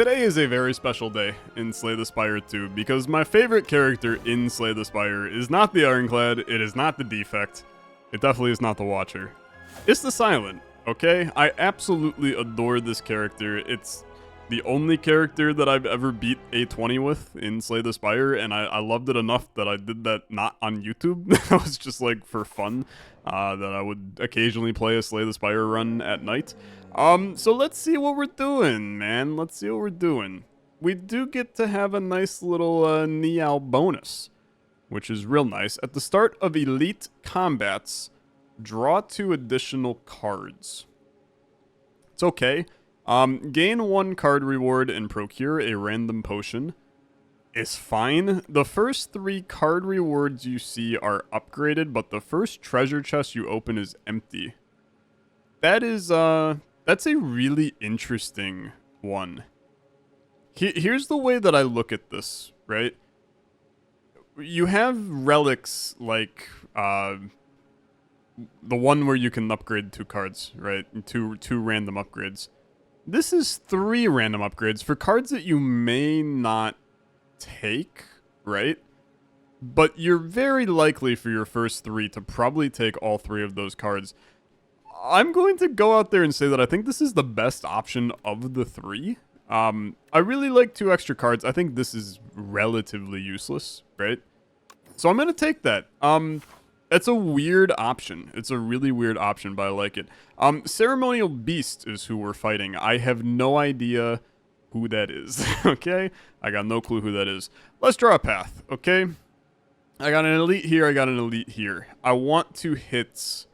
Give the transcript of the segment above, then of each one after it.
Today is a very special day in Slay the Spire II because my favorite character in Slay the Spire is not the Ironclad, it is not the Defect, it definitely is not the Watcher. It's the Silent, okay? I absolutely adore this character. It's the only character that I've ever beat a 20 with in Slay the Spire, and I loved it enough that I did that not on YouTube. That was just like for fun, that I would occasionally play a Slay the Spire run at night. So let's see what we're doing, man. Let's see what we're doing. We do get to have a nice little Neow bonus, which is real nice. At the start of elite combats, draw 2 additional cards. It's okay. Gain 1 card reward and procure a random potion is fine. The first 3 card rewards you see are upgraded, but the first treasure chest you open is empty. That is, that's a really interesting one. Here's the way that I look at this, right? You have relics like, the one where you can upgrade 2 cards, right? Two random upgrades. This is 3 random upgrades for cards that you may not take, right? But you're very likely for your first 3 to probably take all 3 of those cards. I'm going to go out there and say that I think this is the best option of the 3. I really like 2 extra cards. I think this is relatively useless, right? So I'm going to take that. It's a weird option. It's a really weird option, but I like it. Ceremonial Beast is who we're fighting. I have no idea who that is, okay? I got no clue who that is. Let's draw a path, okay? I got an elite here, I got an elite here. I want to hit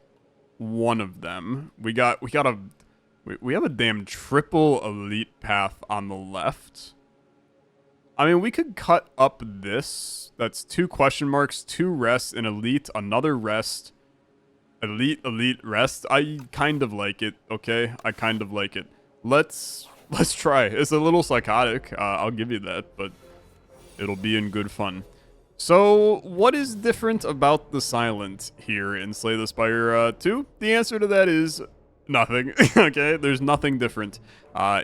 one of them. We have a damn triple elite path on the left. I mean, we could cut up this. That's 2 question marks, 2 rests, an elite, another rest, elite, elite, rest. I kind of like it, okay? I kind of like it. Let's try. It's a little psychotic, I'll give you that, but it'll be in good fun. So, what is different about the Silent here in Slay the Spire 2? The answer to that is nothing, okay? There's nothing different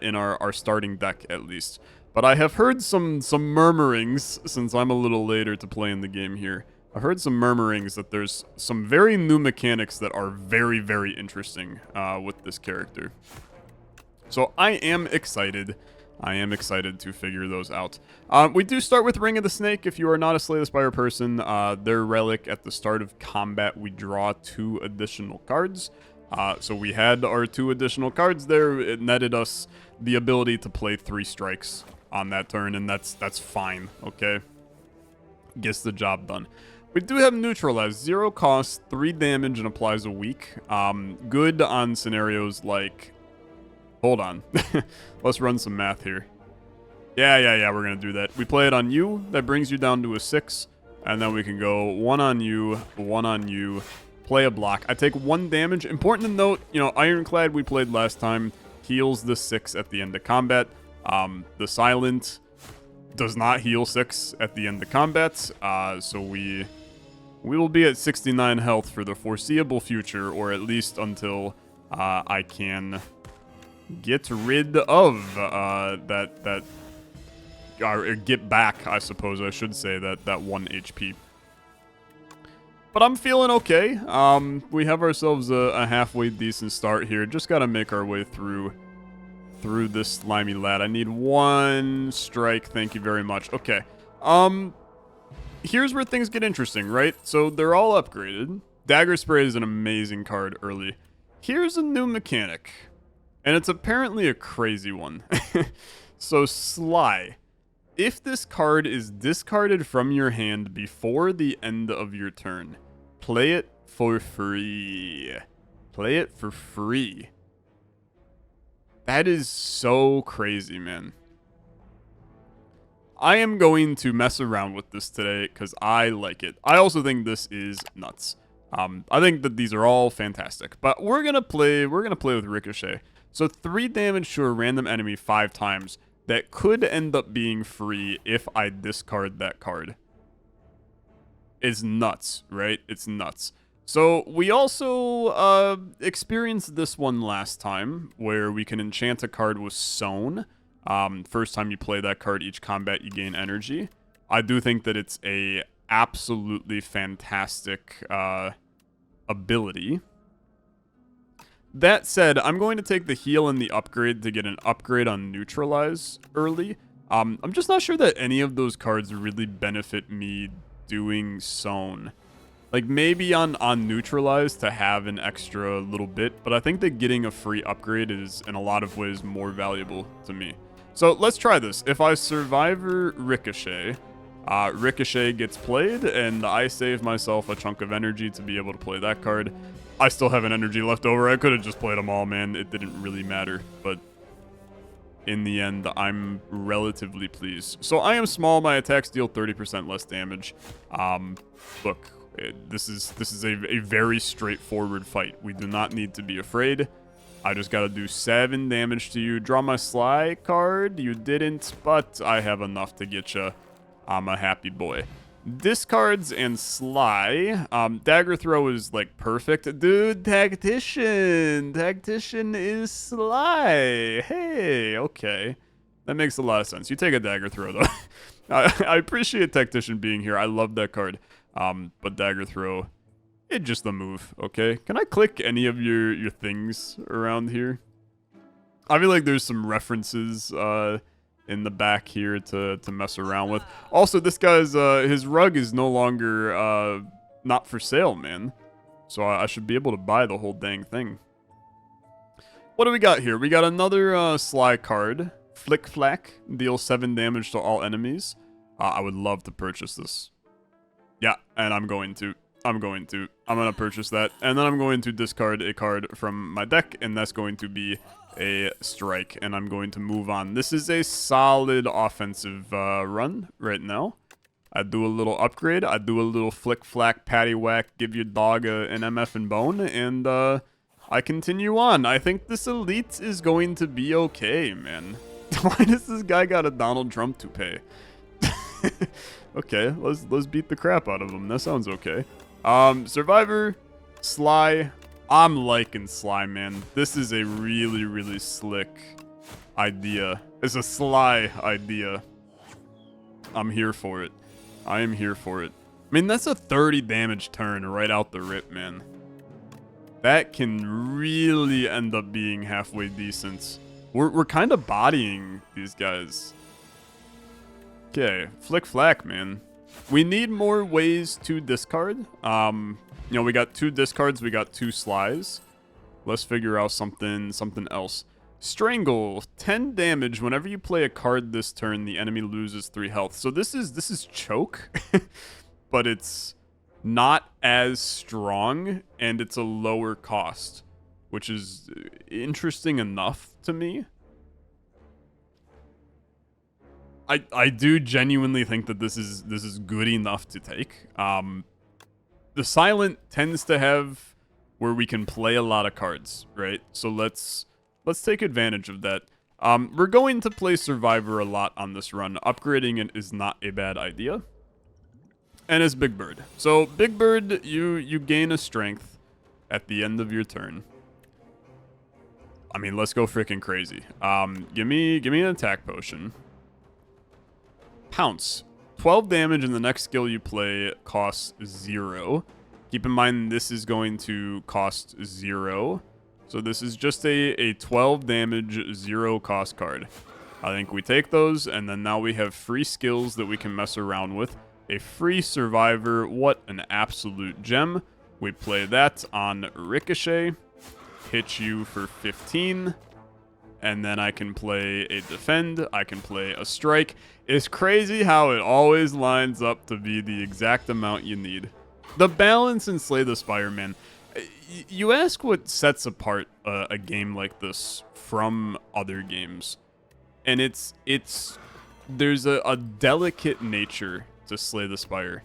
in our starting deck, at least. But I have heard some murmurings, since I'm a little later to play in the game here. I've heard some murmurings that there's some very new mechanics that are very, very interesting with this character. So I am excited. I am excited to figure those out. We do start with Ring of the Snake. If you are not a Slay the Spire person, their relic at the start of combat, we draw 2 additional cards. So we had our 2 additional cards there. It netted us the ability to play 3 strikes on that turn, and that's fine, okay? Gets the job done. We do have Neutralize. 0 cost, 3 damage, and applies a week. Good on scenarios like... Hold on. Let's run some math here. Yeah, we're going to do that. We play it on you. That brings you down to a 6. And then we can go 1 on you, 1 on you, play a block. I take 1 damage. Important to note, you know, Ironclad we played last time heals the 6 at the end of combat. The Silent does not heal 6 at the end of combat. So we will be at 69 health for the foreseeable future, or at least until I can get rid of that or get back, I suppose I should say, that 1 HP. But I'm feeling okay. We have ourselves a halfway decent start here. Just gotta make our way through this slimy lad. I need 1 strike. Thank you very much. Okay. Here's where things get interesting, right? So they're all upgraded. Dagger Spray is an amazing card early. Here's a new mechanic. And it's apparently a crazy one. So SLY. If this card is discarded from your hand before the end of your turn, play it for free. Play it for free. That is so crazy, man. I am going to mess around with this today because I like it. I also think this is nuts. I think that these are all fantastic. But we're gonna play with Ricochet. So 3 damage to a random enemy 5 times. That could end up being free if I discard that card. It's nuts, right? It's nuts. So we also experienced this one last time, where we can enchant a card with Sown. First time you play that card, each combat you gain energy. I do think that it's a absolutely fantastic ability. That said, I'm going to take the heal and the upgrade to get an upgrade on neutralize early. I'm just not sure that any of those cards really benefit me doing Sown. Like, maybe on neutralize to have an extra little bit, but I think that getting a free upgrade is, in a lot of ways, more valuable to me. So, let's try this. If I Survivor Ricochet, Ricochet gets played, and I save myself a chunk of energy to be able to play that card. I still have an energy left over. I could have just played them all, man. It didn't really matter, but in the end, I'm relatively pleased. So I am small. My attacks deal 30% less damage. Look, this is a very straightforward fight. We do not need to be afraid. I just gotta do 7 damage to you. Draw my SLY card. You didn't, but I have enough to get you. I'm a happy boy. Discards and SLY. Dagger throw is like perfect. Dude, Tactician. Tactician is SLY. Hey, okay. That makes a lot of sense. You take a dagger throw, though. I appreciate Tactician being here. I love that card. But dagger throw, it's just the move, okay? Can I click any of your things around here? I feel like there's some references, in the back here to mess around with. Also, this guy's, his rug is no longer, not for sale, man. So I should be able to buy the whole dang thing. What do we got here? We got another, SLY card. Flick Flack. Deals 7 damage to all enemies. I would love to purchase this. Yeah, and I'm going to purchase that. And then I'm going to discard a card from my deck, and that's going to be a strike, and I'm going to move on. This is a solid offensive run right now. I do a little upgrade. I do a little flick flack patty whack, give your dog an MF and bone, and I continue on. I think this elite is going to be okay, man. Why does this guy got a Donald Trump toupee? Okay, let's beat the crap out of him. That sounds okay. Survivor, SLY. I'm liking SLY, man. This is a really, really slick idea. It's a SLY idea. I'm here for it. I am here for it. I mean, that's a 30 damage turn right out the rip, man. That can really end up being halfway decent. We're kind of bodying these guys. Okay, flick flack, man. We need more ways to discard. You know, we got 2 discards, we got 2 SLYs. Let's figure out something else. Strangle, 10 damage. Whenever you play a card this turn, the enemy loses 3 health. So this is choke, but it's not as strong, and it's a lower cost, which is interesting enough to me. I do genuinely think that this is good enough to take. The silent tends to have where we can play a lot of cards, right? So let's take advantage of that. We're going to play Survivor a lot on this run. Upgrading it is not a bad idea. And it's Big Bird. So Big Bird, you gain a strength at the end of your turn. I mean, let's go freaking crazy. Give me an attack potion. Pounce. 12 damage, and the next skill you play costs 0. Keep in mind this is going to cost 0. So this is just a 12 damage, 0 cost card. I think we take those, and then now we have free skills that we can mess around with. A free Survivor, what an absolute gem. We play that on Ricochet. Hit you for 15. And then I can play a defend, I can play a strike. It's crazy how it always lines up to be the exact amount you need. The balance in Slay the Spire, man. You ask what sets apart a game like this from other games. And there's a delicate nature to Slay the Spire.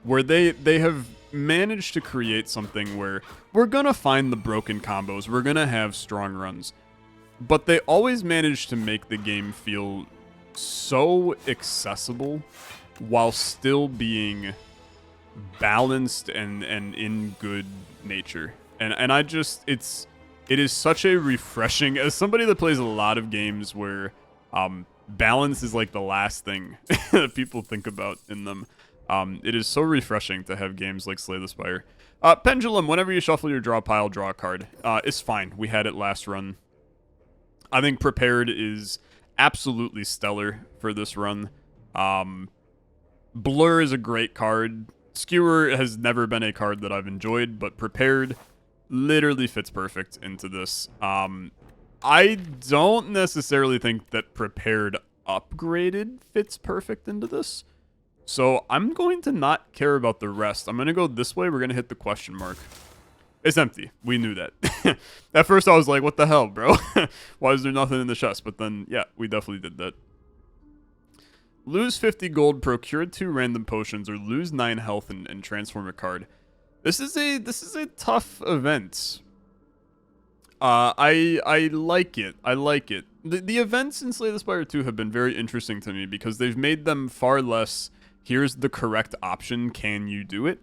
Where they have managed to create something where we're gonna find the broken combos, we're gonna have strong runs, but they always manage to make the game feel so accessible while still being balanced and in good nature. And I just, it's It is such a refreshing, as somebody that plays a lot of games where balance is like the last thing that people think about in them. It is so refreshing to have games like Slay the Spire. Pendulum, whenever you shuffle your draw pile, draw a card. It's fine. We had it last run. I think Prepared is absolutely stellar for this run. Blur is a great card. Skewer has never been a card that I've enjoyed, but Prepared literally fits perfect into this. I don't necessarily think that Prepared Upgraded fits perfect into this. So I'm going to not care about the rest. I'm going to go this way. We're going to hit the question mark. It's empty. We knew that. At first I was like, what the hell, bro? Why is there nothing in the chest? But then, yeah, we definitely did that. Lose 50 gold, procure 2 random potions, or lose 9 health and transform a card. This is a tough event. I like it. I like it. The events in Slay the Spire II have been very interesting to me because they've made them far less, here's the correct option, can you do it?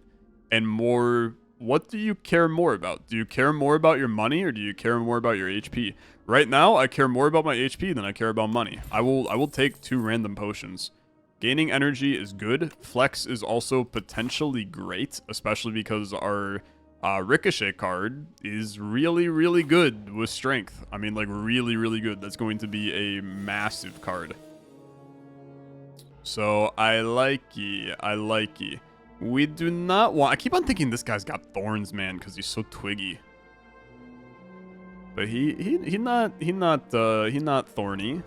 And more, what do you care more about? Do you care more about your money or do you care more about your HP? Right now, I care more about my HP than I care about money. I will take 2 random potions. Gaining energy is good. Flex is also potentially great, especially because our Ricochet card is really, really good with strength. I mean, like, really, really good. That's going to be a massive card. So, I like ye. I like ye. We do not want... I keep on thinking this guy's got thorns, man, because he's so twiggy. But he not thorny.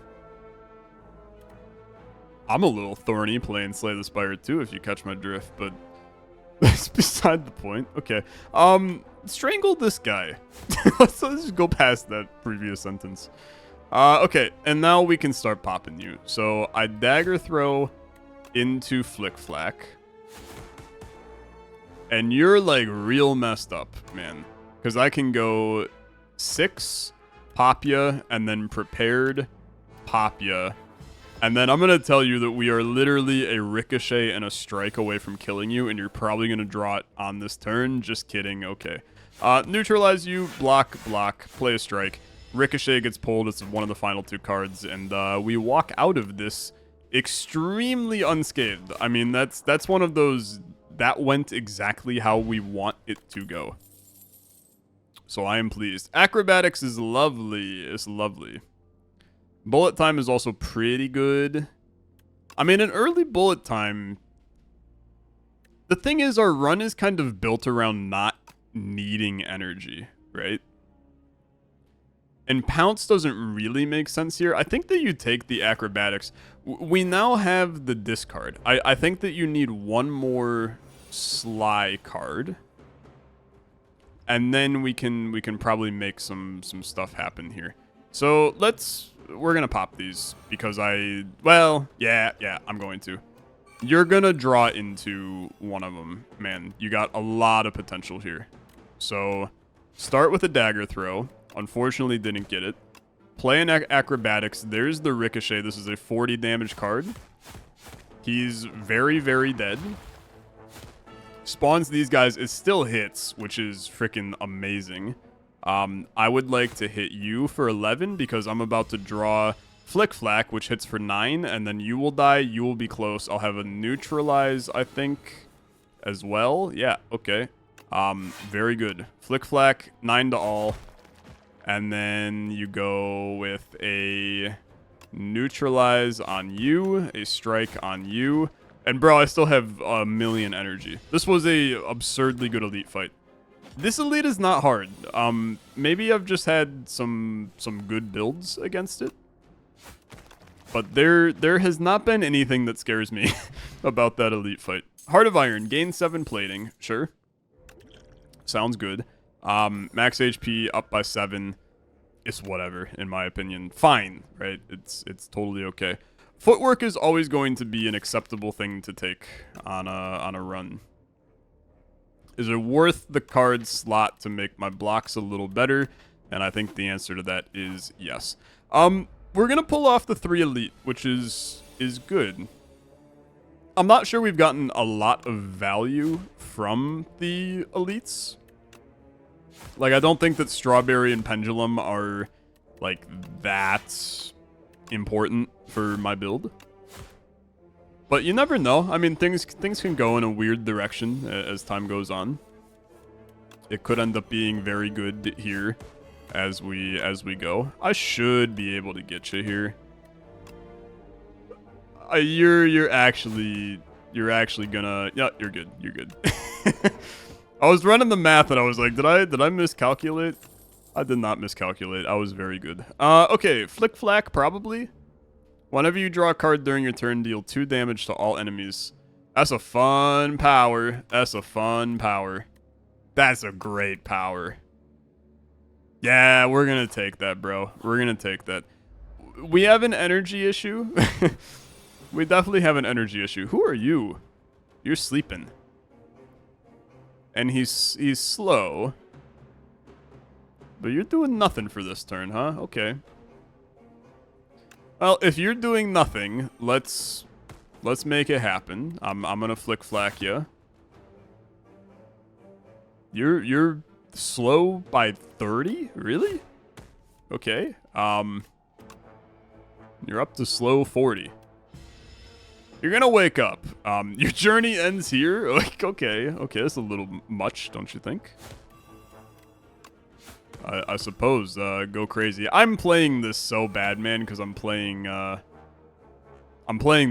I'm a little thorny playing Slay the Spire II, if you catch my drift, but that's beside the point. Okay. Strangle this guy. Let's just go past that previous sentence. Okay, and now we can start popping you. So I dagger throw into Flick Flack. And you're like real messed up, man. Because I can go 6, pop ya, and then prepared, pop ya. And then I'm going to tell you that we are literally a ricochet and a strike away from killing you, and you're probably going to draw it on this turn. Just kidding. Okay. Neutralize you, block, play a strike. Ricochet gets pulled. It's one of the final 2 cards, and we walk out of this extremely unscathed. I mean, that's one of those... That went exactly how we want it to go. So I am pleased. Acrobatics is lovely. It's lovely. Bullet time is also pretty good. I mean, an early bullet time... The thing is, our run is kind of built around not needing energy, right? And Pounce doesn't really make sense here. I think that you take the acrobatics. We now have the discard. I think that you need one more SLY card. And then we can probably make some stuff happen here. So we're gonna pop these because yeah, I'm going to. You're gonna draw into one of them, man. You got a lot of potential here. So start with a dagger throw. Unfortunately, didn't get it. Play an acrobatics. There's the ricochet. This is a 40 damage card. He's very, very dead. Spawns these guys. It still hits, which is freaking amazing. I would like to hit you for 11 because I'm about to draw Flick Flack, which hits for 9, and then you will die. You will be close. I'll have a neutralize, I think, as well. Yeah, okay. Very good. Flick Flack, 9 to all. And then you go with a neutralize on you, a strike on you. And bro, I still have a million energy. This was a absurdly good elite fight. This elite is not hard. Maybe I've just had some good builds against it. But there has not been anything that scares me about that elite fight. Heart of Iron, gain 7 plating. Sure. Sounds good. Max HP up by 7. It's whatever, in my opinion. Fine, right? It's totally okay. Footwork is always going to be an acceptable thing to take on a run. Is it worth the card slot to make my blocks a little better? And I think the answer to that is yes. We're gonna pull off the 3 elite, which is good. I'm not sure we've gotten a lot of value from the elites. Like, I don't think that Strawberry and Pendulum are, like, that important for my build. But you never know. I mean, things can go in a weird direction as time goes on. It could end up being very good here as we go. I should be able to get you here. You're actually gonna... Yeah, you're good. You're good. I was running the math and I was like, did I miscalculate? I did not miscalculate. I was very good. Okay, Flick Flack, probably. Whenever you draw a card during your turn, deal 2 damage to all enemies. That's a fun power. That's a fun power. That's a great power. Yeah, we're gonna take that, bro. We're gonna take that. We have an energy issue. We definitely have an energy issue. Who are you? You're sleeping. And he's slow. But you're doing nothing for this turn, huh? Okay. Well, if you're doing nothing, let's make it happen. I'm gonna Flick Flack you. You're slow by 30? Really? Okay. You're up to slow 40. You're gonna wake up. Your journey ends here. Like, okay, that's a little much, don't you think? I suppose. Go crazy. I'm playing this so bad, man, because I'm playing the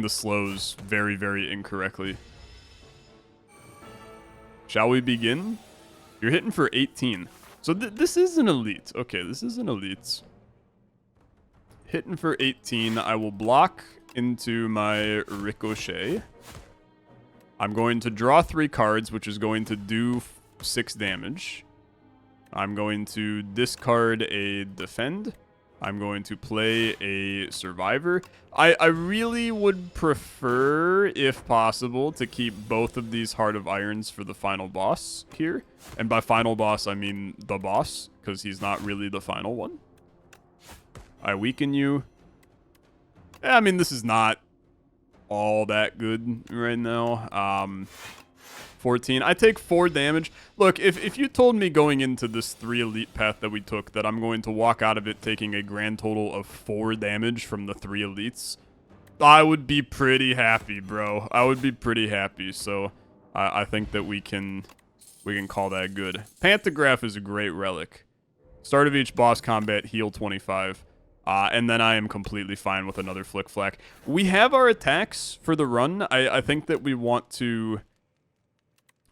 slows very, very incorrectly. Shall we begin? You're hitting for 18. So this is an elite. Okay, this is an elite. Hitting for 18. I will block into my Ricochet. I'm going to draw 3 cards, which is going to do 6 damage. I'm going to discard a Defend. I'm going to play a Survivor. I really would prefer, if possible, to keep both of these Heart of Irons for the final boss here. And by final boss, I mean the boss, because he's not really the final one. I weaken you. I mean, this is not all that good right now. 14. I take 4 damage. Look, if you told me going into this 3 elite path that we took that I'm going to walk out of it taking a grand total of 4 damage from the 3 elites, I would be pretty happy, bro. I would be pretty happy. So I think that we can call that good. Pantograph is a great relic. Start of each boss combat, heal 25. And then I am completely fine with another Flick Flack. We have our attacks for the run. I think that we want to...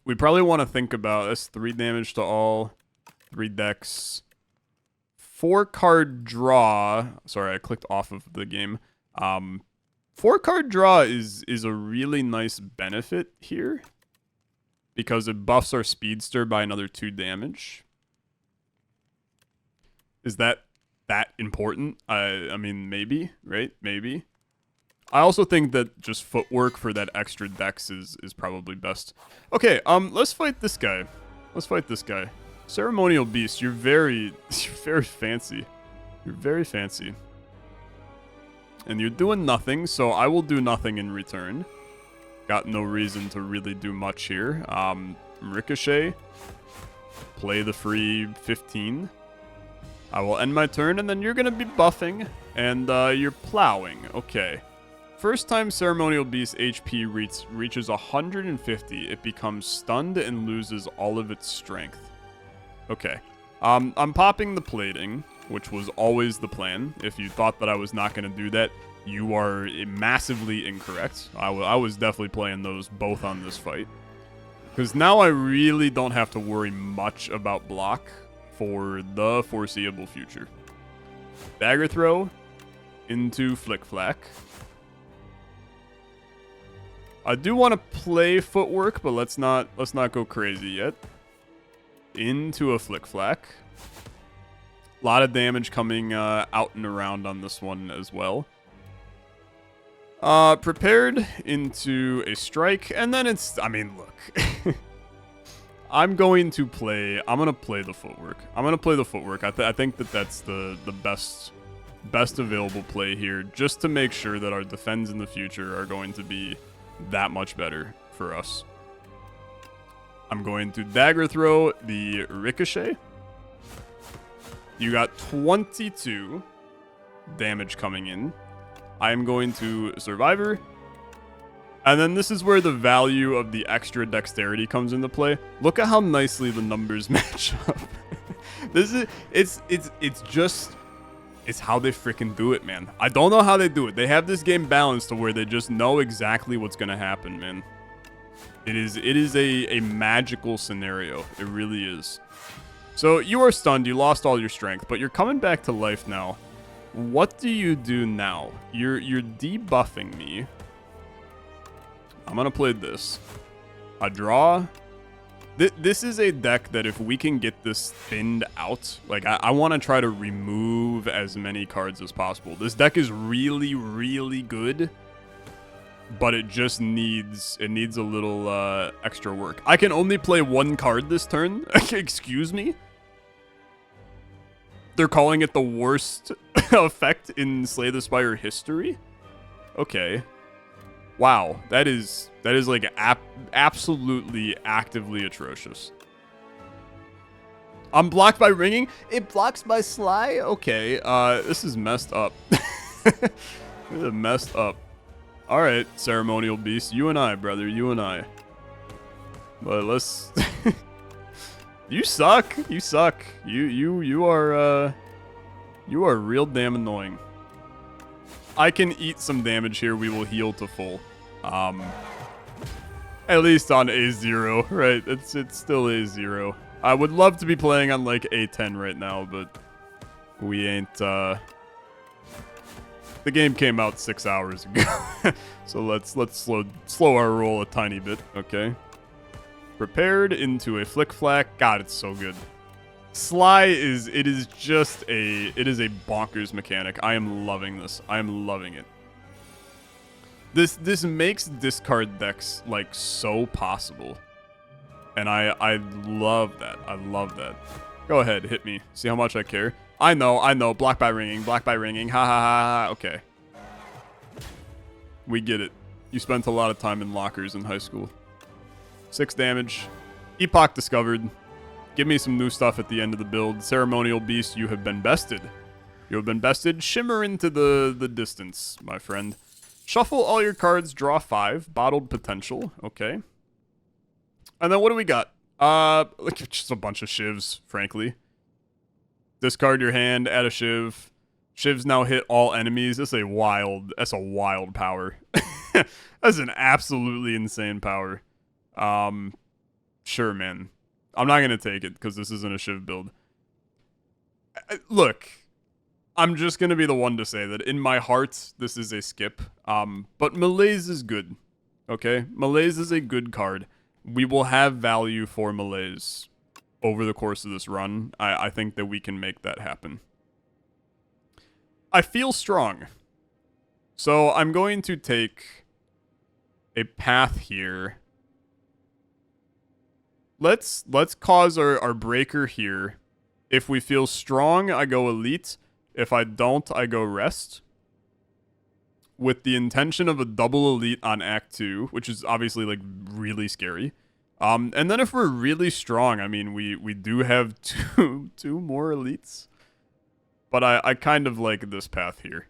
We probably want to think about this. 3 damage to all. 3 decks. 4 card draw. Sorry, I clicked off of the game. 4 card draw is a really nice benefit here. Because it buffs our Speedster by another 2 damage. Is that important? I mean, maybe, right? Maybe. I also think that just footwork for that extra dex is probably best. Okay, let's fight this guy. Let's fight this guy. Ceremonial Beast, you're very fancy. You're very fancy. And you're doing nothing, so I will do nothing in return. Got no reason to really do much here. Ricochet. Play the free 15. I will end my turn, and then you're going to be buffing, and you're plowing. Okay. First time Ceremonial Beast HP reaches 150, it becomes stunned and loses all of its strength. Okay. I'm popping the plating, which was always the plan. If you thought that I was not going to do that, you are massively incorrect. I was definitely playing those both on this fight. Because now I really don't have to worry much about block for the foreseeable future. Dagger Throw into Flick Flack. I do want to play Footwork, but let's not go crazy yet. Into a Flick Flack. A lot of damage coming out and around on this one as well. Prepared into a Strike, and then it's... I mean, look. I'm going to play the Footwork. I'm going to play the Footwork. I think that that's the best available play here, just to make sure that our defends in the future are going to be that much better for us. I'm going to Dagger Throw the Ricochet. You got 22 damage coming in. I am going to Survivor. And then this is where the value of the extra dexterity comes into play. Look at how nicely the numbers match up. It's how they freaking do it, man. I don't know how they do it. They have this game balanced to where they just know exactly what's gonna happen, man. It is a magical scenario. It really is. So you are stunned, you lost all your strength, but you're coming back to life now. What do you do now? You're debuffing me. I'm gonna play this. I draw. This is a deck that if we can get this thinned out, like I want to try to remove as many cards as possible. This deck is really, really good, but it just needs a little extra work. I can only play one card this turn. Excuse me? They're calling it the worst effect in Slay the Spire history? Okay. Wow, that is like absolutely actively atrocious. I'm blocked by ringing. It blocks my SLY. Okay, this is messed up. This is messed up. All right, Ceremonial Beast, you and I, brother, you and I. But let's. You suck. You suck. You are real damn annoying. I can eat some damage here. We will heal to full. At least on A0, right? It's still A0. I would love to be playing on like A10 right now, but we ain't. The game came out 6 hours ago, so let's slow our roll a tiny bit. Okay. Prepared into a flick flack. God, it's so good. SLY is a bonkers mechanic. I am loving this. I am loving it. This makes discard decks like so possible. And I love that. I love that. Go ahead, hit me. See how much I care. I know. Block by ringing. Ha ha ha. Okay. We get it. You spent a lot of time in lockers in high school. 6 damage. Epoch discovered. Give me some new stuff at the end of the build. Ceremonial Beast, you have been bested. You have been bested. Shimmer into the distance, my friend. Shuffle all your cards, draw 5. Bottled potential. Okay. And then what do we got? Like just a bunch of shivs, frankly. Discard your hand, add a shiv. Shivs now hit all enemies. That's a wild power. That's an absolutely insane power. Sure, man. I'm not going to take it because this isn't a shiv build. Look, I'm just going to be the one to say that in my heart, this is a skip. But Malaise is good. Okay? Malaise is a good card. We will have value for Malaise over the course of this run. I think that we can make that happen. I feel strong. So I'm going to take a path here. Let's cause our breaker here. If we feel strong, I go elite. If I don't, I go rest. With the intention of a double elite on Act 2, which is obviously like really scary. And then if we're really strong, I mean, we do have two more elites. But I kind of like this path here.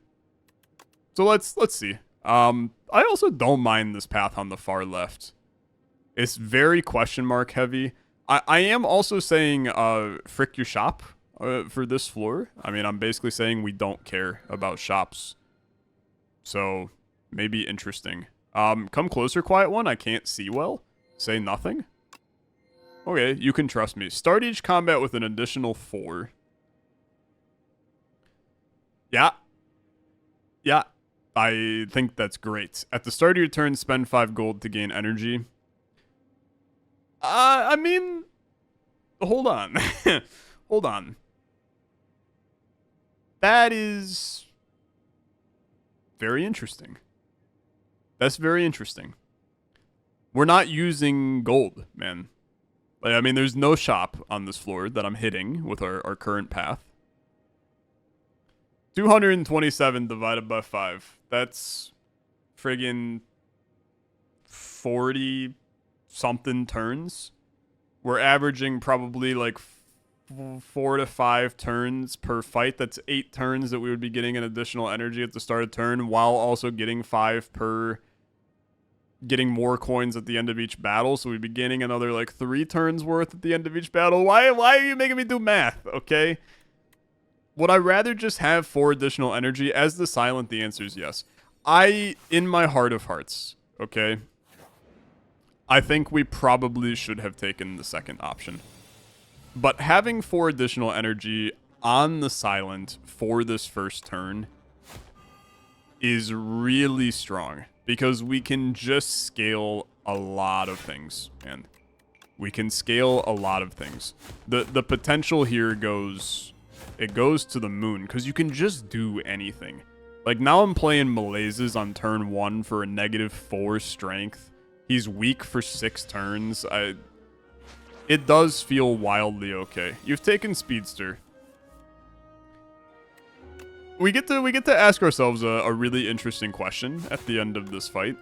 So let's see. I also don't mind this path on the far left. It's very question mark heavy. I am also saying frick your shop for this floor. I mean, I'm basically saying we don't care about shops. So, maybe interesting. Come closer, quiet one. I can't see well. Say nothing. Okay, you can trust me. Start each combat with an additional 4. Yeah. Yeah. I think that's great. At the start of your turn, spend 5 gold to gain energy. I mean, hold on. Hold on. That is very interesting. That's very interesting. We're not using gold, man. Like, I mean, there's no shop on this floor that I'm hitting with our current path. 227 divided by 5. That's friggin' 40 something turns. We're averaging probably like 4 to 5 turns per fight. That's 8 turns that we would be getting an additional energy at the start of turn, while also getting 5 per... getting more coins at the end of each battle. So we'd be gaining another, like, 3 turns worth at the end of each battle. Why are you making me do math, okay? Would I rather just have 4 additional energy? As the Silent, the answer is yes. In my heart of hearts, okay, I think we probably should have taken the second option. But having 4 additional energy on the Silent for this first turn is really strong, because we can just scale a lot of things, man. We can scale a lot of things. The potential here goes to the moon, because you can just do anything. Like, now I'm playing Malaises on turn 1 for a -4 strength. He's weak for 6 turns. It does feel wildly okay. You've taken Speedster. We get to ask ourselves a really interesting question at the end of this fight,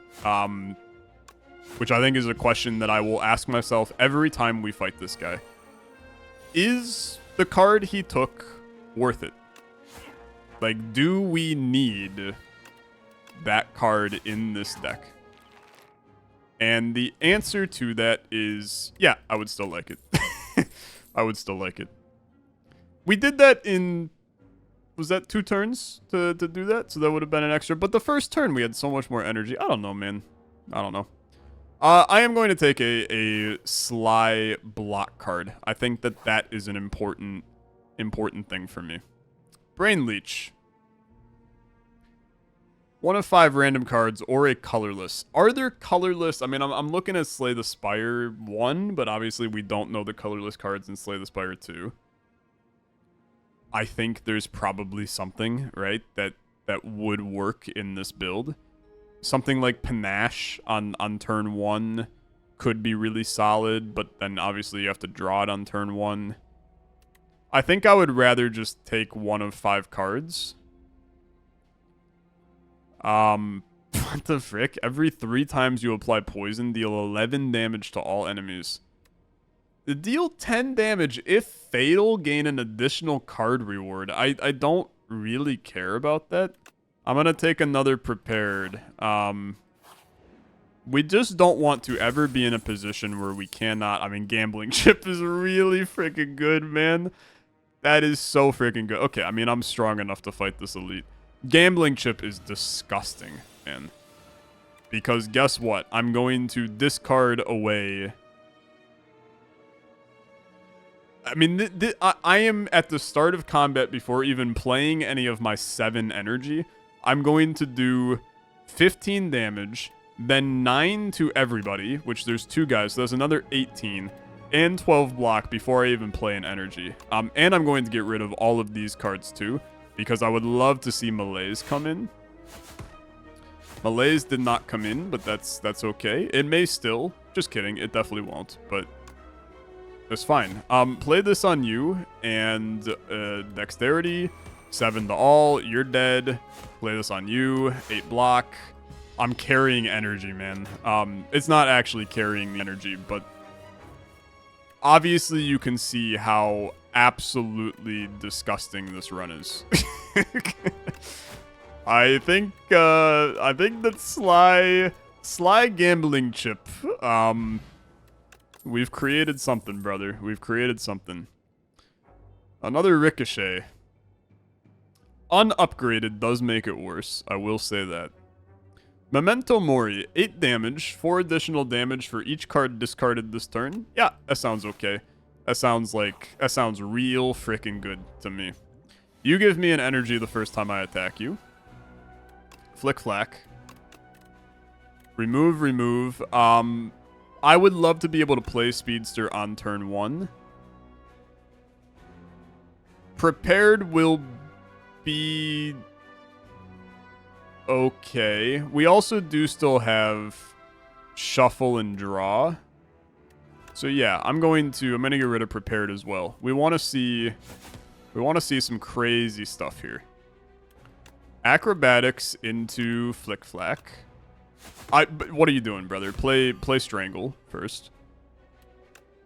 which I think is a question that I will ask myself every time we fight this guy. Is the card he took worth it? Like, do we need that card in this deck? And the answer to that is, yeah, I would still like it. I would still like it. We did that in... Was that 2 turns to do that? So that would have been an extra. But the first turn, we had so much more energy. I don't know, man. I don't know. I am going to take a SLY block card. I think that is an important thing for me. Brain Leech. 1 of 5 random cards or a colorless. Are there colorless? I mean, I'm looking at Slay the Spire 1, but obviously we don't know the colorless cards in Slay the Spire 2. I think there's probably something, right, that would work in this build. Something like Panache on turn 1 could be really solid, but then obviously you have to draw it on turn 1. I think I would rather just take 1 of 5 cards. What the frick? Every 3 times you apply poison, deal 11 damage to all enemies. Deal 10 damage. If fatal, gain an additional card reward. I don't really care about that. I'm gonna take another prepared. We just don't want to ever be in a position where we cannot... I mean, Gambling Chip is really freaking good, man. That is so freaking good. Okay, I mean, I'm strong enough to fight this elite. Gambling Chip is disgusting, man. Because guess what? I'm going to discard away... I mean, I am at the start of combat before even playing any of my 7 energy. I'm going to do 15 damage, then 9 to everybody, which there's 2 guys, so that's another 18, and 12 block before I even play an energy. And I'm going to get rid of all of these cards too, because I would love to see Malaise come in. Malaise did not come in, but that's okay. It may still. Just kidding. It definitely won't, but... It's fine. Play this on you, and dexterity, 7 to all, you're dead. Play this on you, 8 block. I'm carrying energy, man. It's not actually carrying the energy, but obviously you can see how absolutely disgusting this run is. I think that Sly Gambling Chip, we've created something, brother. We've created something. Another Ricochet. Unupgraded does make it worse. I will say that. Memento Mori. 8 damage. 4 additional damage for each card discarded this turn. Yeah, that sounds okay. That sounds real freaking good to me. You give me an energy the first time I attack you. Flick Flack. Remove. I would love to be able to play Speedster on turn 1. Prepared will be okay. We also do still have Shuffle and Draw. So yeah, I'm gonna get rid of Prepared as well. We want to see some crazy stuff here. Acrobatics into Flick Flack. What are you doing, brother? Play Strangle first.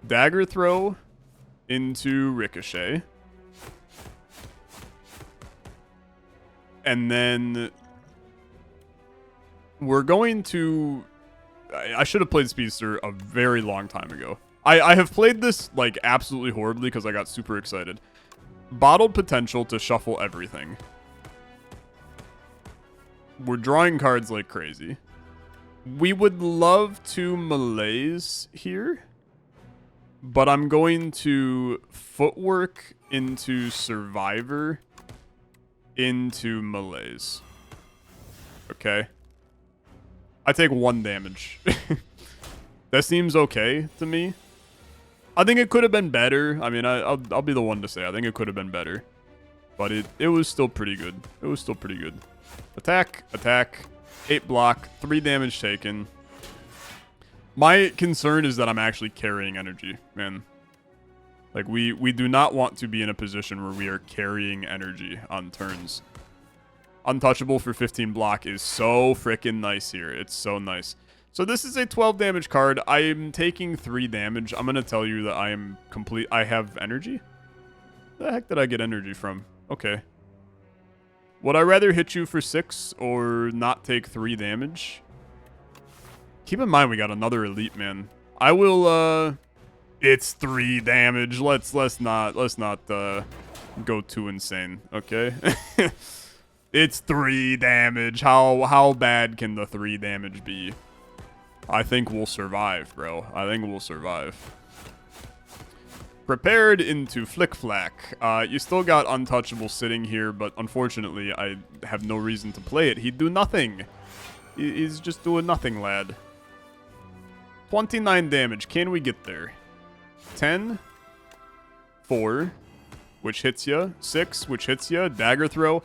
Dagger Throw. into Ricochet. And then we're going to... I should have played Speedster a very long time ago. I have played this, like, absolutely horribly because I got super excited. Bottled Potential to shuffle everything. We're drawing cards like crazy. We would love to malaise here. But I'm going to Footwork into Survivor into malaise. Okay. I take 1 damage. That seems okay to me. I think it could have been better. I mean, I'll be the one to say I think it could have been better. But it was still pretty good. It was still pretty good. Attack, attack, 8 block, 3 damage taken. My concern is that I'm actually carrying energy, man. Like, we do not want to be in a position where we are carrying energy on turns. Untouchable for 15 block is so freaking nice here. It's so nice. So this is a 12 damage card. I am taking 3 damage. I'm going to tell you that I am complete. I have energy? The heck did I get energy from? Okay. Would I rather hit you for 6 or not take 3 damage? Keep in mind we got another elite, man. I will it's 3 damage. Let's not go too insane, okay? It's 3 damage. How bad can the 3 damage be? I think we'll survive, bro. I think we'll survive. Prepared into Flick Flack. You still got Untouchable sitting here, but unfortunately, I have no reason to play it. He'd do nothing. He's just doing nothing, lad. 29 damage. Can we get there? 10. 4. Which hits you. 6. Which hits you. Dagger Throw.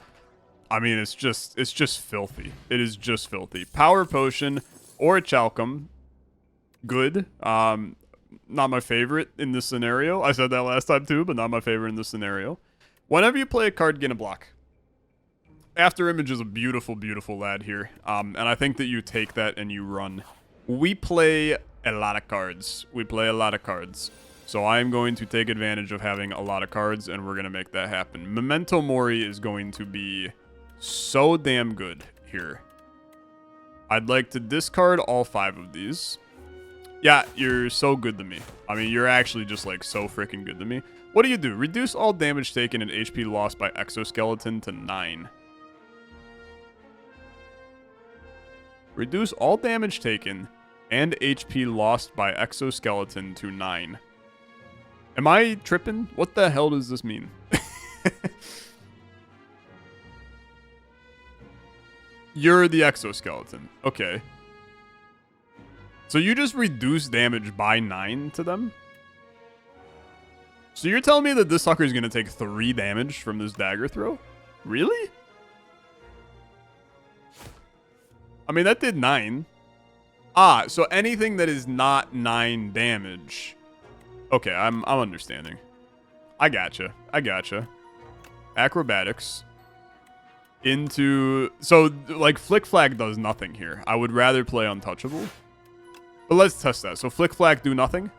I mean, it's just filthy. It is just filthy. Power Potion or a Chalcum. Good. Not my favorite in this scenario. I said that last time too, but not my favorite in this scenario. Whenever you play a card, gain a block. After Image is a beautiful, beautiful lad here. And I think that you take that and you run. We play a lot of cards. We play a lot of cards. So I'm going to take advantage of having a lot of cards, and we're going to make that happen. Memento Mori is going to be so damn good here. I'd like to discard all 5 of these. Yeah, you're so good to me. I mean, you're actually just, like, so freaking good to me. What do? Reduce all damage taken and HP lost by Exoskeleton to 9. Reduce all damage taken and HP lost by Exoskeleton to 9. Am I tripping? What the hell does this mean? You're the Exoskeleton. Okay. So you just reduce damage by 9 to them? So you're telling me that this sucker is going to take 3 damage from this Dagger Throw? Really? I mean, that did 9. Ah, so anything that is not 9 damage. Okay, I'm understanding. I gotcha. Acrobatics. Into... So, like, Flick Flag does nothing here. I would rather play Untouchable. But let's test that. So, Flick Flag do nothing.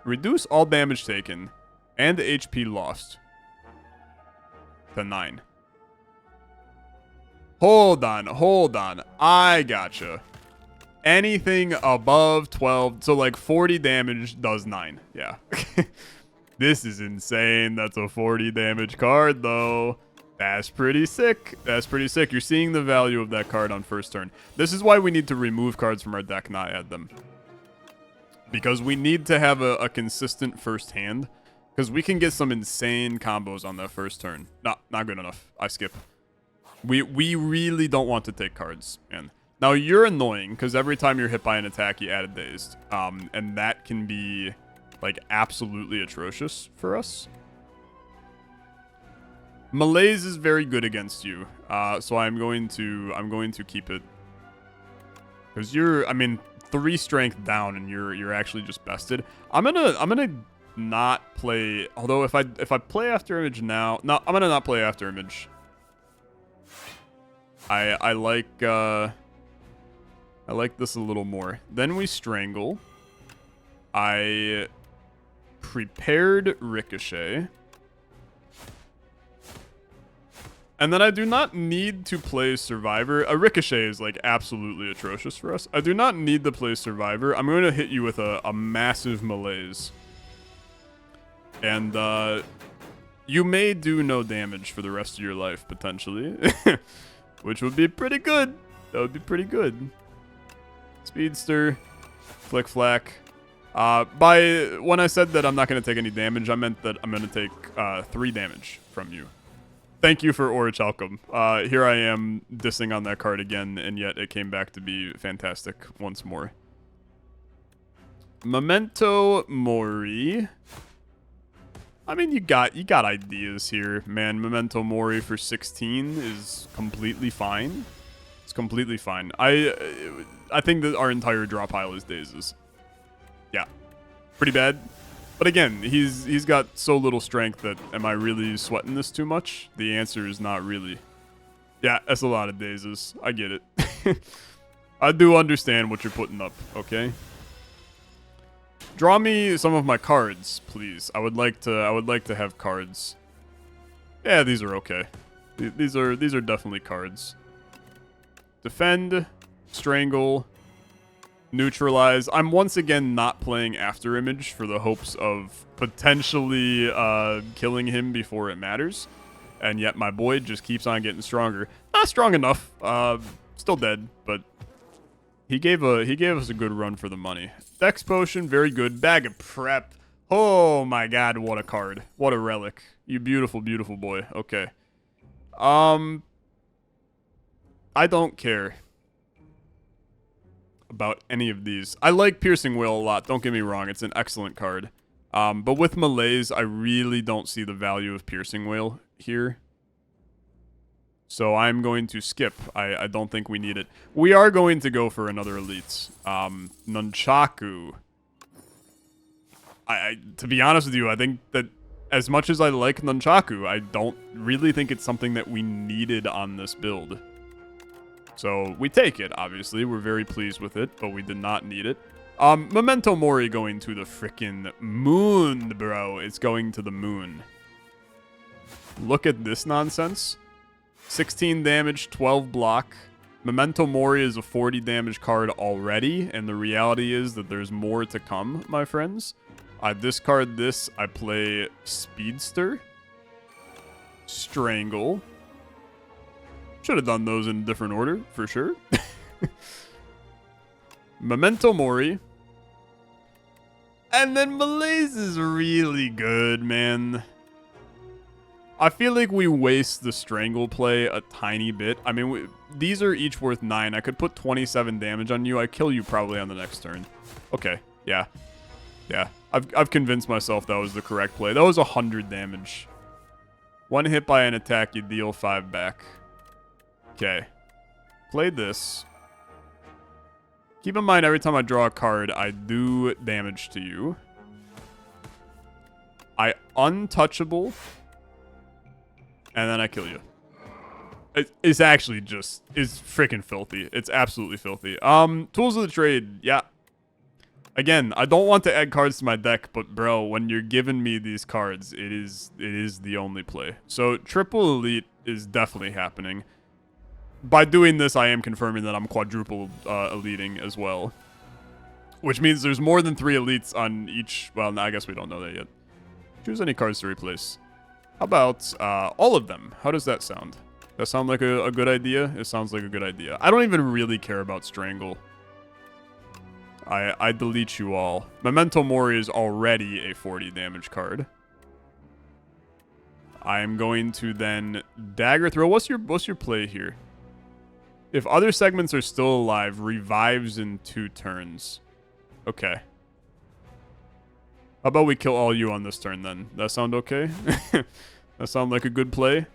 Reduce all damage taken and HP lost to 9. Hold on. I gotcha. Anything above 12, so like 40 damage does 9. Yeah. This is insane. That's a 40 damage card, though. That's pretty sick. You're seeing the value of that card on first turn. This is why we need to remove cards from our deck, not add them. Because we need to have a consistent first hand. Because we can get some insane combos on that first turn. Not good enough. I skip. We really don't want to take cards, man. Now, you're annoying, because every time you're hit by an attack, you add a dazed. And that can be, like, absolutely atrocious for us. Malaise is very good against you, so I'm going to keep it. Because you're, I mean, 3 strength down, and you're actually just bested. I'm gonna not play, although if I play After Image now, no, I'm gonna not play After Image. I like this a little more. Then we Strangle. I prepared ricochet. And then I do not need to play Survivor. A Ricochet is, like, absolutely atrocious for us. I do not need to play Survivor. I'm going to hit you with a massive malaise. And, you may do no damage for the rest of your life, potentially. Which would be pretty good. That would be pretty good. Speedster. Flick Flack. When I said that I'm not going to take any damage, I meant that I'm going to take 3 damage from you. Thank you for Orichalcum. Here I am dissing on that card again, and yet it came back to be fantastic once more. Memento Mori. I mean, you got ideas here, man. Memento Mori for 16 is completely fine. It's completely fine. I think that our entire draw pile is Dazes. Yeah, pretty bad. But again, he's got so little strength that am I really sweating this too much? The answer is not really. Yeah, that's a lot of Dazes. I get it. I do understand what you're putting up, okay? Draw me some of my cards, please. I would like to have cards. Yeah, these are okay. These are definitely cards. Defend, Strangle, Neutralize. I'm once again not playing After Image for the hopes of potentially killing him before it matters. And yet my boy just keeps on getting stronger. Not strong enough. Still dead, but he gave us a good run for the money. Dex Potion, very good. Bag of Prep. Oh my god, what a card. What a relic. You beautiful, beautiful boy. Okay. I don't care about any of these. I like Piercing Wail a lot, don't get me wrong, it's an excellent card. But with Malaise, I really don't see the value of Piercing Wail here. So I'm going to skip. I don't think we need it. We are going to go for another Elite. Nunchaku. To be honest with you, I think that as much as I like Nunchaku, I don't really think it's something that we needed on this build. So we take it, obviously. We're very pleased with it, but we did not need it. Memento Mori going to the frickin' moon, bro. It's going to the moon. Look at this nonsense. 16 damage, 12 block. Memento Mori is a 40 damage card already, and the reality is that there's more to come, my friends. I discard this. I play Speedster. Strangle. Should have done those in a different order, for sure. Memento Mori. And then Malaise is really good, man. I feel like we waste the Strangle play a tiny bit. I mean, these are each worth 9. I could put 27 damage on you. I kill you probably on the next turn. Okay, yeah. Yeah, I've convinced myself that was the correct play. That was 100 damage. One hit by an attack, you deal 5 back. Okay. Play this. Keep in mind, every time I draw a card, I do damage to you. I untouchable. And then I kill you. It's actually just... It's freaking filthy. It's absolutely filthy. Tools of the Trade. Yeah. Again, I don't want to add cards to my deck, but bro, when you're giving me these cards, it is the only play. So, triple elite is definitely happening. By doing this, I am confirming that I'm quadruple eliting as well. Which means there's more than 3 elites on each... Well, no, I guess we don't know that yet. Choose any cards to replace. How about all of them? How does that sound? That sound like a good idea? It sounds like a good idea. I don't even really care about Strangle. I delete you all. Memento Mori is already a 40 damage card. I am going to then Dagger Throw. What's your play here? If other segments are still alive, revives in 2 turns. Okay. How about we kill all you on this turn then? That sound okay? That sound like a good play?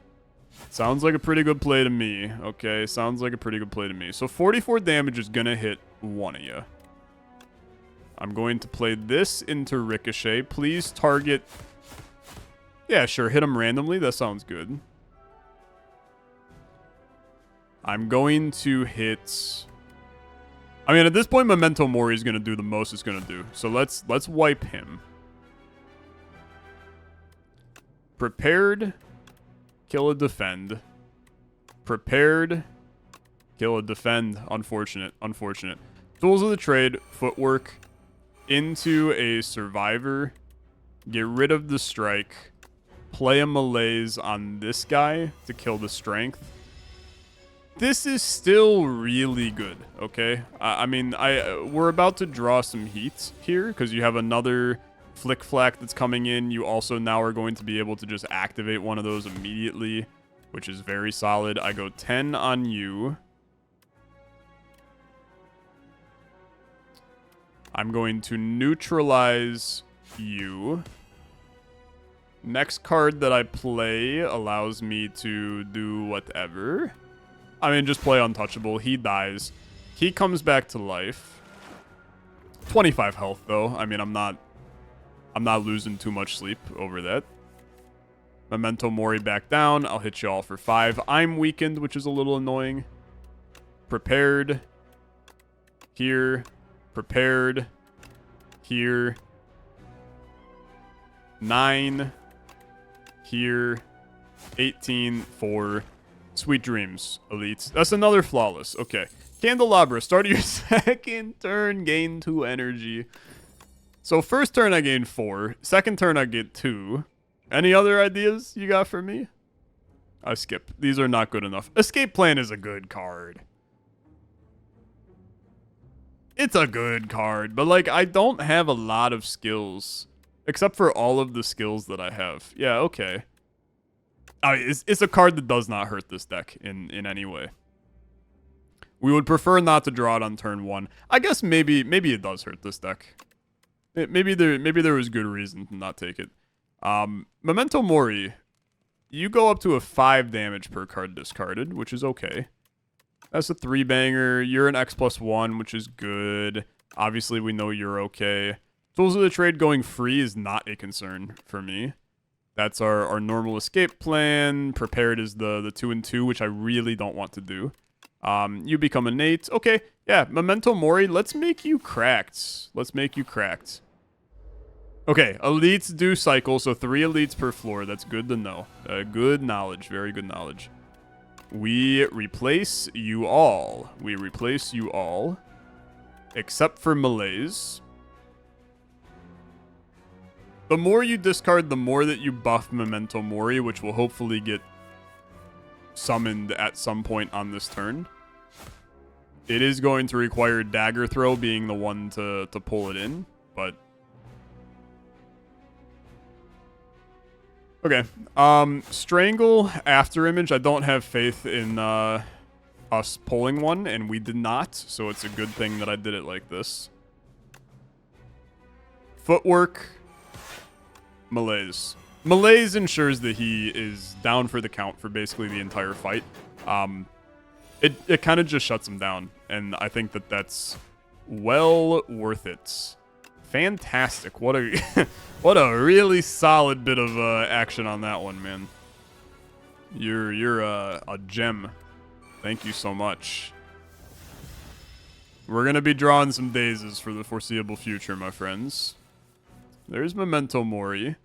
Sounds like a pretty good play to me. Okay, sounds like a pretty good play to me. So 44 damage is gonna hit one of you. I'm going to play this into Ricochet. Please target... Yeah, sure, hit him randomly. That sounds good. I'm going to hit... I mean, at this point, Memento Mori is going to do the most it's going to do. So let's wipe him. Prepared, kill a defend. Prepared, kill a defend. Unfortunate, unfortunate. Tools of the trade, footwork, into a survivor, get rid of the strike, play a malaise on this guy to kill the strength. This is still really good, okay? I mean, we're about to draw some heat here because you have another Flick Flack that's coming in. You also now are going to be able to just activate one of those immediately, which is very solid. I go 10 on you. I'm going to neutralize you. Next card that I play allows me to do whatever. I mean, just play untouchable. He dies. He comes back to life. 25 health, though. I mean, I'm not losing too much sleep over that. Memento Mori back down. I'll hit you all for 5. I'm weakened, which is a little annoying. Prepared. Here. Prepared. Here. 9. Here. 18. 4. Sweet dreams, elites. That's another flawless. Okay. Candelabra, start of your second turn, gain 2 energy. So first turn I gain 4. Second turn I get 2. Any other ideas you got for me? I skip. These are not good enough. Escape Plan is a good card. It's a good card, but like I don't have a lot of skills. Except for all of the skills that I have. Yeah, okay. It's a card that does not hurt this deck in any way. We would prefer not to draw it on turn 1. I guess maybe it does hurt this deck. Maybe there was good reason to not take it. Memento Mori. You go up to a 5 damage per card discarded, which is okay. That's a 3-banger. You're an X+1, which is good. Obviously, we know you're okay. Tools of the Trade going free is not a concern for me. That's our normal escape plan. Prepared is the 2 and 2, which I really don't want to do. You become innate. Okay, yeah, Memento Mori, let's make you cracked. Let's make you cracked. Okay, elites do cycle, so 3 elites per floor. That's good to know. Good knowledge, very good knowledge. We replace you all. We replace you all. Except for malaise. The more you discard, the more that you buff Memento Mori, which will hopefully get summoned at some point on this turn. It is going to require Dagger Throw being the one to pull it in, but... Okay. Strangle, After Image. I don't have faith in us pulling one, and we did not, so it's a good thing that I did it like this. Footwork... Malaise. Malaise ensures that he is down for the count for basically the entire fight. It kind of just shuts him down, and I think that that's well worth it. Fantastic. What a what a really solid bit of action on that one, man. You're a gem. Thank you so much. We're gonna be drawing some dazes for the foreseeable future, my friends. There's Memento Mori.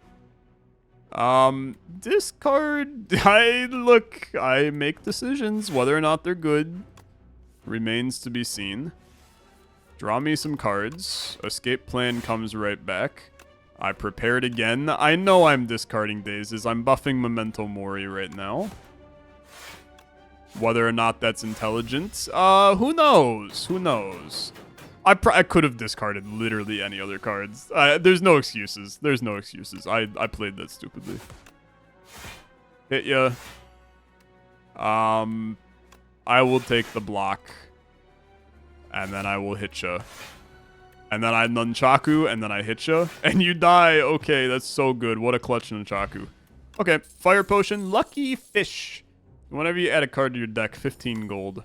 Discard. I make decisions. Whether or not they're good remains to be seen. Draw me some cards. Escape Plan comes right back. I prepared again. I know I'm discarding dazes. I'm buffing Memento Mori right now. Whether or not that's intelligent, who knows? Who knows? I could have discarded literally any other cards. There's no excuses. There's no excuses. I played that stupidly. Hit ya. I will take the block. And then I will hit ya. And then I nunchaku, and then I hit ya. And you die. Okay, that's so good. What a clutch nunchaku. Okay, Fire Potion. Lucky Fish. Whenever you add a card to your deck, 15 gold.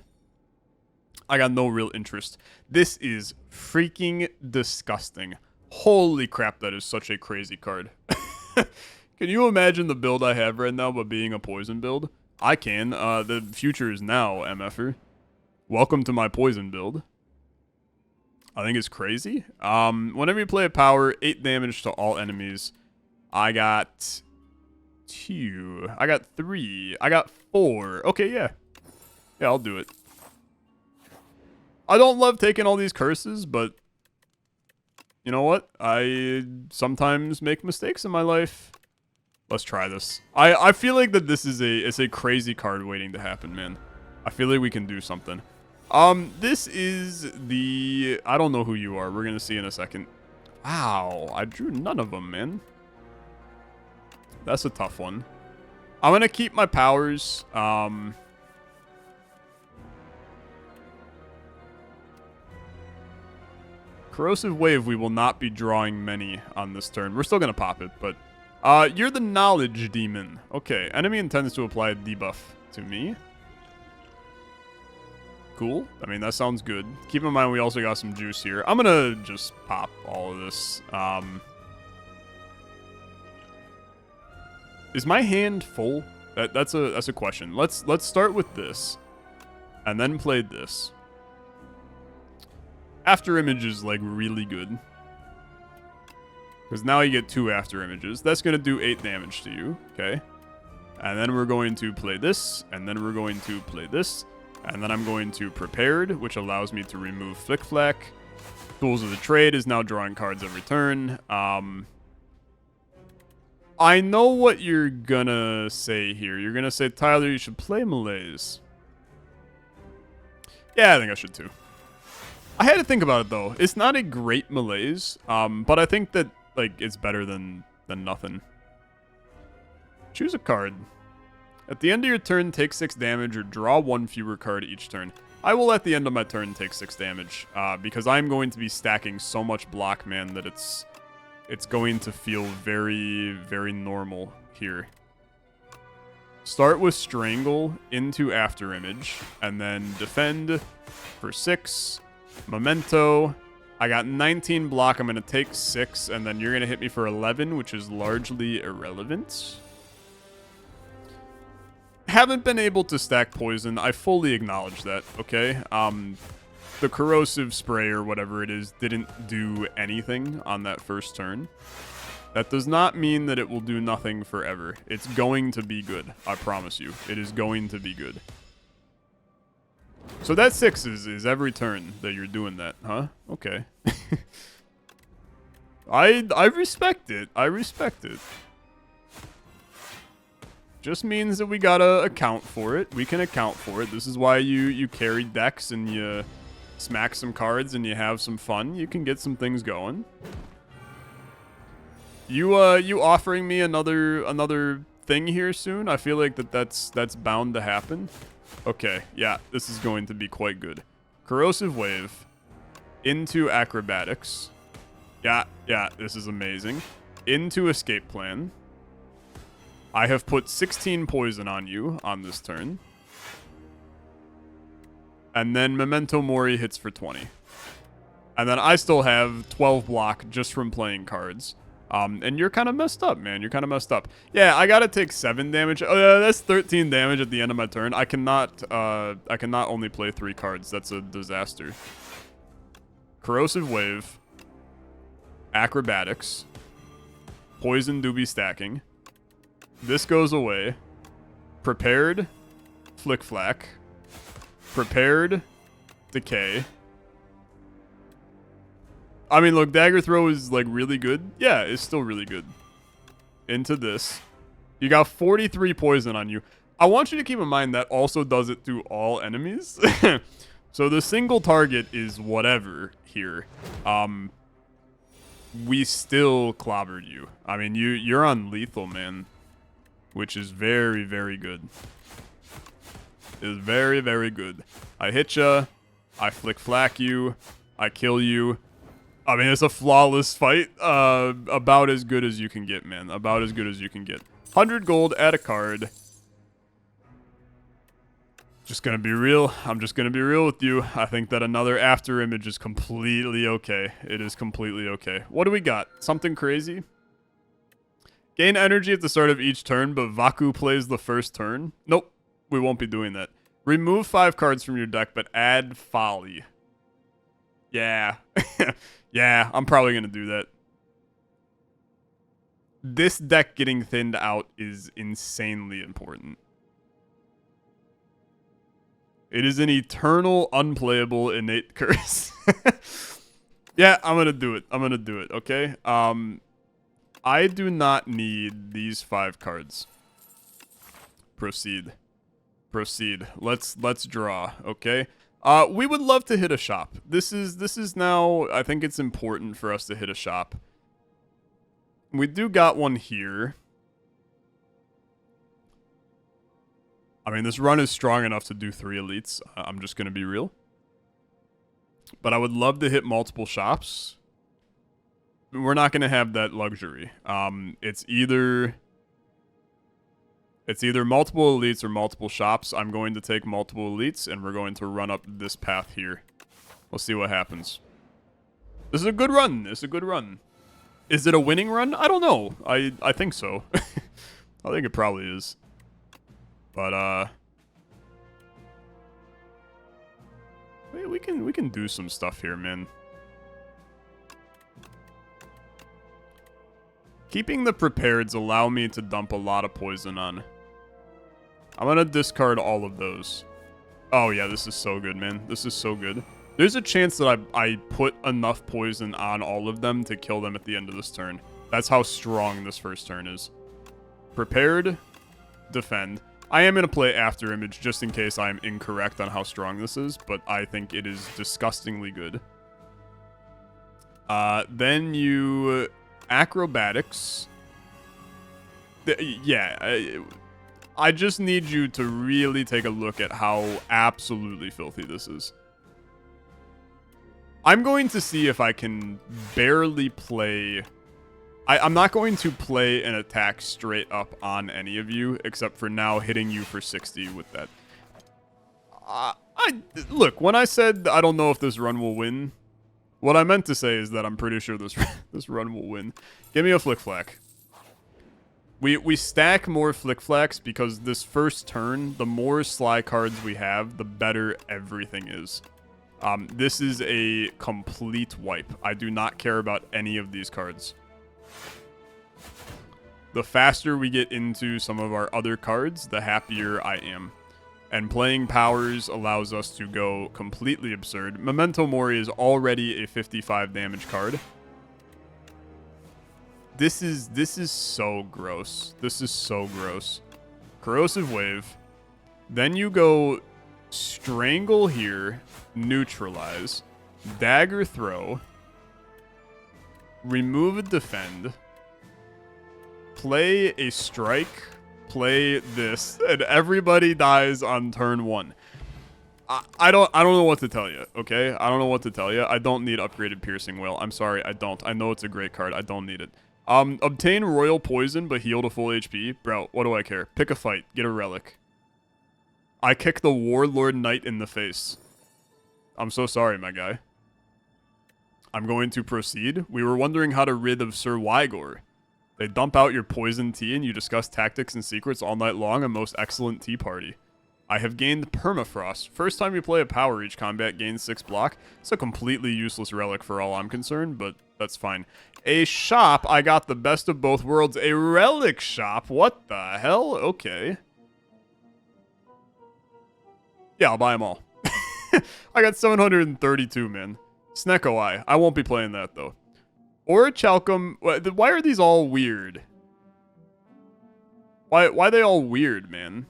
I got no real interest. This is freaking disgusting. Holy crap, that is such a crazy card. Can you imagine the build I have right now but being a poison build? I can. The future is now, MFer. Welcome to my poison build. I think it's crazy. Whenever you play a power, 8 damage to all enemies. I got 2. I got 3. I got 4. Okay, yeah. Yeah, I'll do it. I don't love taking all these curses, but you know what? I sometimes make mistakes in my life. Let's try this. I feel like that this is it's a crazy card waiting to happen, man. I feel like we can do something. This is the... I don't know who you are. We're going to see in a second. Wow, I drew none of them, man. That's a tough one. I'm going to keep my powers. Corrosive Wave, we will not be drawing many on this turn. We're still going to pop it, but... you're the Knowledge Demon. Okay, enemy intends to apply a debuff to me. Cool. I mean, that sounds good. Keep in mind, we also got some juice here. I'm gonna just pop all of this. Is my hand full? That's a question. Let's start with this, and then play this. After Image is like really good, because now you get 2 after images. That's gonna do 8 damage to you. Okay, and then we're going to play this, and then we're going to play this. And then I'm going to Prepared, which allows me to remove Flick Flack. Tools of the Trade is now drawing cards every turn. I know what you're gonna say here. You're gonna say, Tyler, you should play Malaise. Yeah, I think I should too. I had to think about it though. It's not a great Malaise, but I think that like it's better than nothing. Choose a card. At the end of your turn, take 6 damage or draw 1 fewer card each turn. I will at the end of my turn take 6 damage because I'm going to be stacking so much block, man, that it's going to feel very, very normal here. Start with Strangle into After Image and then defend for 6. Memento. I got 19 block. I'm going to take 6 and then you're going to hit me for 11, which is largely irrelevant. Haven't been able to stack poison. I fully acknowledge that, okay? The corrosive spray or whatever it is didn't do anything on that first turn. That does not mean that it will do nothing forever. It's going to be good. I promise you. It is going to be good. So that 6 is every turn that you're doing that, huh? Okay. I respect it. I respect it. Just means that we gotta account for it. We can account for it. This is why you carry decks and you smack some cards and you have some fun. You can get some things going. You offering me another thing here soon? I feel like that's bound to happen. Okay, yeah, this is going to be quite good. Corrosive Wave into Acrobatics. Yeah, this is amazing. Into Escape Plan. I have put 16 poison on you on this turn. And then Memento Mori hits for 20. And then I still have 12 block just from playing cards. And you're kind of messed up, man. You're kind of messed up. Yeah, I gotta take 7 damage. Oh, yeah, that's 13 damage at the end of my turn. I cannot only play 3 cards. That's a disaster. Corrosive Wave. Acrobatics. Poison do be stacking. This goes away. Prepared. Flick Flack. Prepared. Decay. I mean, look, Dagger Throw is, like, really good. Yeah, it's still really good. Into this. You got 43 poison on you. I want you to keep in mind that also does it to all enemies. So the single target is whatever here. We still clobbered you. I mean, you're on lethal, man. Which is very, very good. It is very, very good. I hit ya. I Flick Flack you. I kill you. I mean, it's a flawless fight. About as good as you can get, man. About as good as you can get. 100 gold, add a card. Just gonna be real. I'm just gonna be real with you. I think that another After Image is completely okay. It is completely okay. What do we got? Something crazy? Gain energy at the start of each turn, but Vaku plays the first turn. Nope, we won't be doing that. Remove 5 cards from your deck, but add Folly. Yeah. Yeah, I'm probably going to do that. this deck getting thinned out is insanely important. It is an eternal, unplayable, innate curse. Yeah, I'm gonna do it. I'm gonna do it, okay? I do not need these 5 cards. Proceed. Proceed. Let's draw, okay? We would love to hit a shop. This is now, I think it's important for us to hit a shop. We do got one here. I mean, this run is strong enough to do 3 elites. I'm just going to be real. But I would love to hit multiple shops. We're not going to have that luxury. It's either multiple elites or multiple shops. I'm going to take multiple elites, and we're going to run up this path here. We'll see what happens. This is a good run. This is a good run. Is it a winning run? I don't know. I think so. I think it probably is. But we can do some stuff here, man. Keeping the prepareds allow me to dump a lot of poison on. I'm gonna discard all of those. Oh yeah, this is so good, man. This is so good. There's a chance that I put enough poison on all of them to kill them at the end of this turn. That's how strong this first turn is. Prepared, defend. I am going to play After Image just in case I'm incorrect on how strong this is, but I think it is disgustingly good. Then you... Acrobatics. Yeah, I just need you to really take a look at how absolutely filthy this is. I'm going to see if I can barely play... I'm not going to play an attack straight up on any of you, except for now hitting you for 60 with that. Look, when I said I don't know if this run will win, what I meant to say is that I'm pretty sure this run will win. Give me a Flick Flack. We stack more Flick Flacks because this first turn, the more SLY cards we have, the better everything is. This is a complete wipe. I do not care about any of these cards. The faster we get into some of our other cards, the happier I am. And playing powers allows us to go completely absurd. Memento Mori is already a 55 damage card. This is so gross. This is so gross. Corrosive Wave. Then you go Strangle here, Neutralize, Dagger Throw, remove a Defend, play a Strike, play this, and everybody dies on turn 1. I don't know what to tell you, okay? I don't know what to tell you. I don't need upgraded Piercing Wail. I'm sorry, I don't. I know it's a great card. I don't need it. Obtain Royal Poison, but heal to full HP. Bro, what do I care? Pick a fight. Get a relic. I kick the Warlord Knight in the face. I'm so sorry, my guy. I'm going to proceed. We were wondering how to rid of Sir Wygor. They dump out your poison tea and you discuss tactics and secrets all night long. A most excellent tea party. I have gained Permafrost. First time you play a power, each combat gains 6 block. It's a completely useless relic for all I'm concerned, but that's fine. A shop. I got the best of both worlds. A relic shop. What the hell? Okay. Yeah, I'll buy them all. I got 732, man. Snecko Eye. I won't be playing that, though. Orichalcum. Why are these all weird? Why are they all weird, man?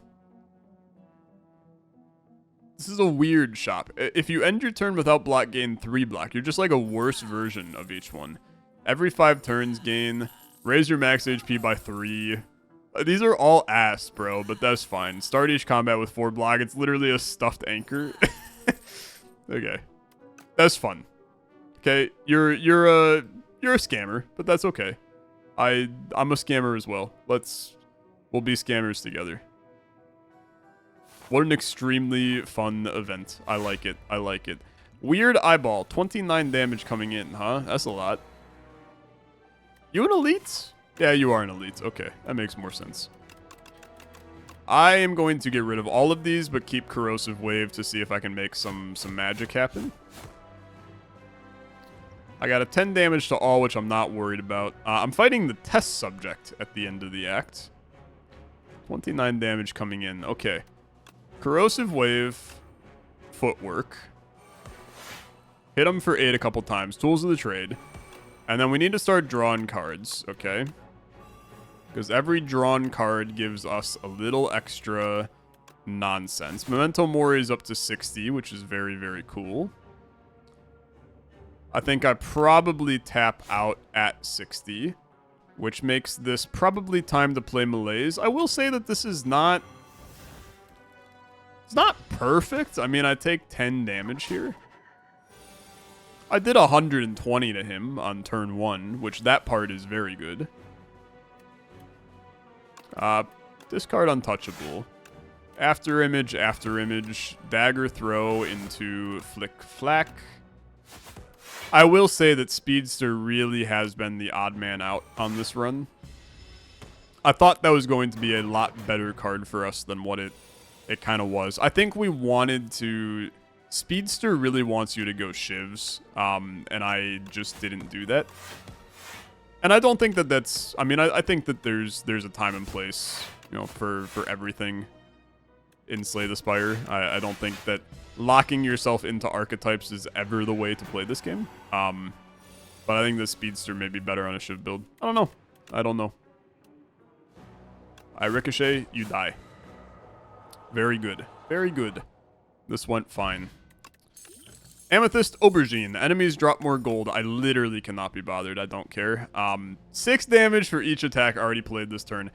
This is a weird shop. If you end your turn without block, gain 3 block. You're just like a worse version of each one. Every 5 turns, gain. Raise your max HP by 3. These are all ass, bro, but that's fine. Start each combat with 4 block. It's literally a stuffed anchor. Okay. That's fun. Okay, you're a scammer, but that's okay. I'm a scammer as well. We'll be scammers together. What an extremely fun event. I like it. I like it. Weird Eyeball. 29 damage coming in, huh? That's a lot. You an elite? Yeah, you are an elite. Okay, that makes more sense. I am going to get rid of all of these, but keep Corrosive Wave to see if I can make some magic happen. I got a 10 damage to all, which I'm not worried about. I'm fighting the test subject at the end of the act. 29 damage coming in. Okay. Corrosive Wave. Footwork. Hit him for 8 a couple times. Tools of the trade. And then we need to start drawing cards, okay? Because every drawn card gives us a little extra nonsense. Memento Mori is up to 60, which is very, very cool. I think I probably tap out at 60, which makes this probably time to play Malaise. I will say that this is not... It's not perfect. I mean, I take 10 damage here. I did 120 to him on turn 1, which that part is very good. Discard Untouchable. After image, dagger throw into flick flack. I will say that Speedster really has been the odd man out on this run. I thought that was going to be a lot better card for us than what it kind of was. I think we wanted to... Speedster really wants you to go shivs, and I just didn't do that. And I don't think that that's... I mean, I think that there's a time and place, you know, for everything in Slay the Spire. I don't think that locking yourself into archetypes is ever the way to play this game. But I think the Speedster may be better on a Shiv build. I don't know. I don't know. I ricochet, you die. Very good. Very good. This went fine. Amethyst Aubergine. Enemies drop more gold. I literally cannot be bothered. I don't care. 6 damage for each attack already played this turn.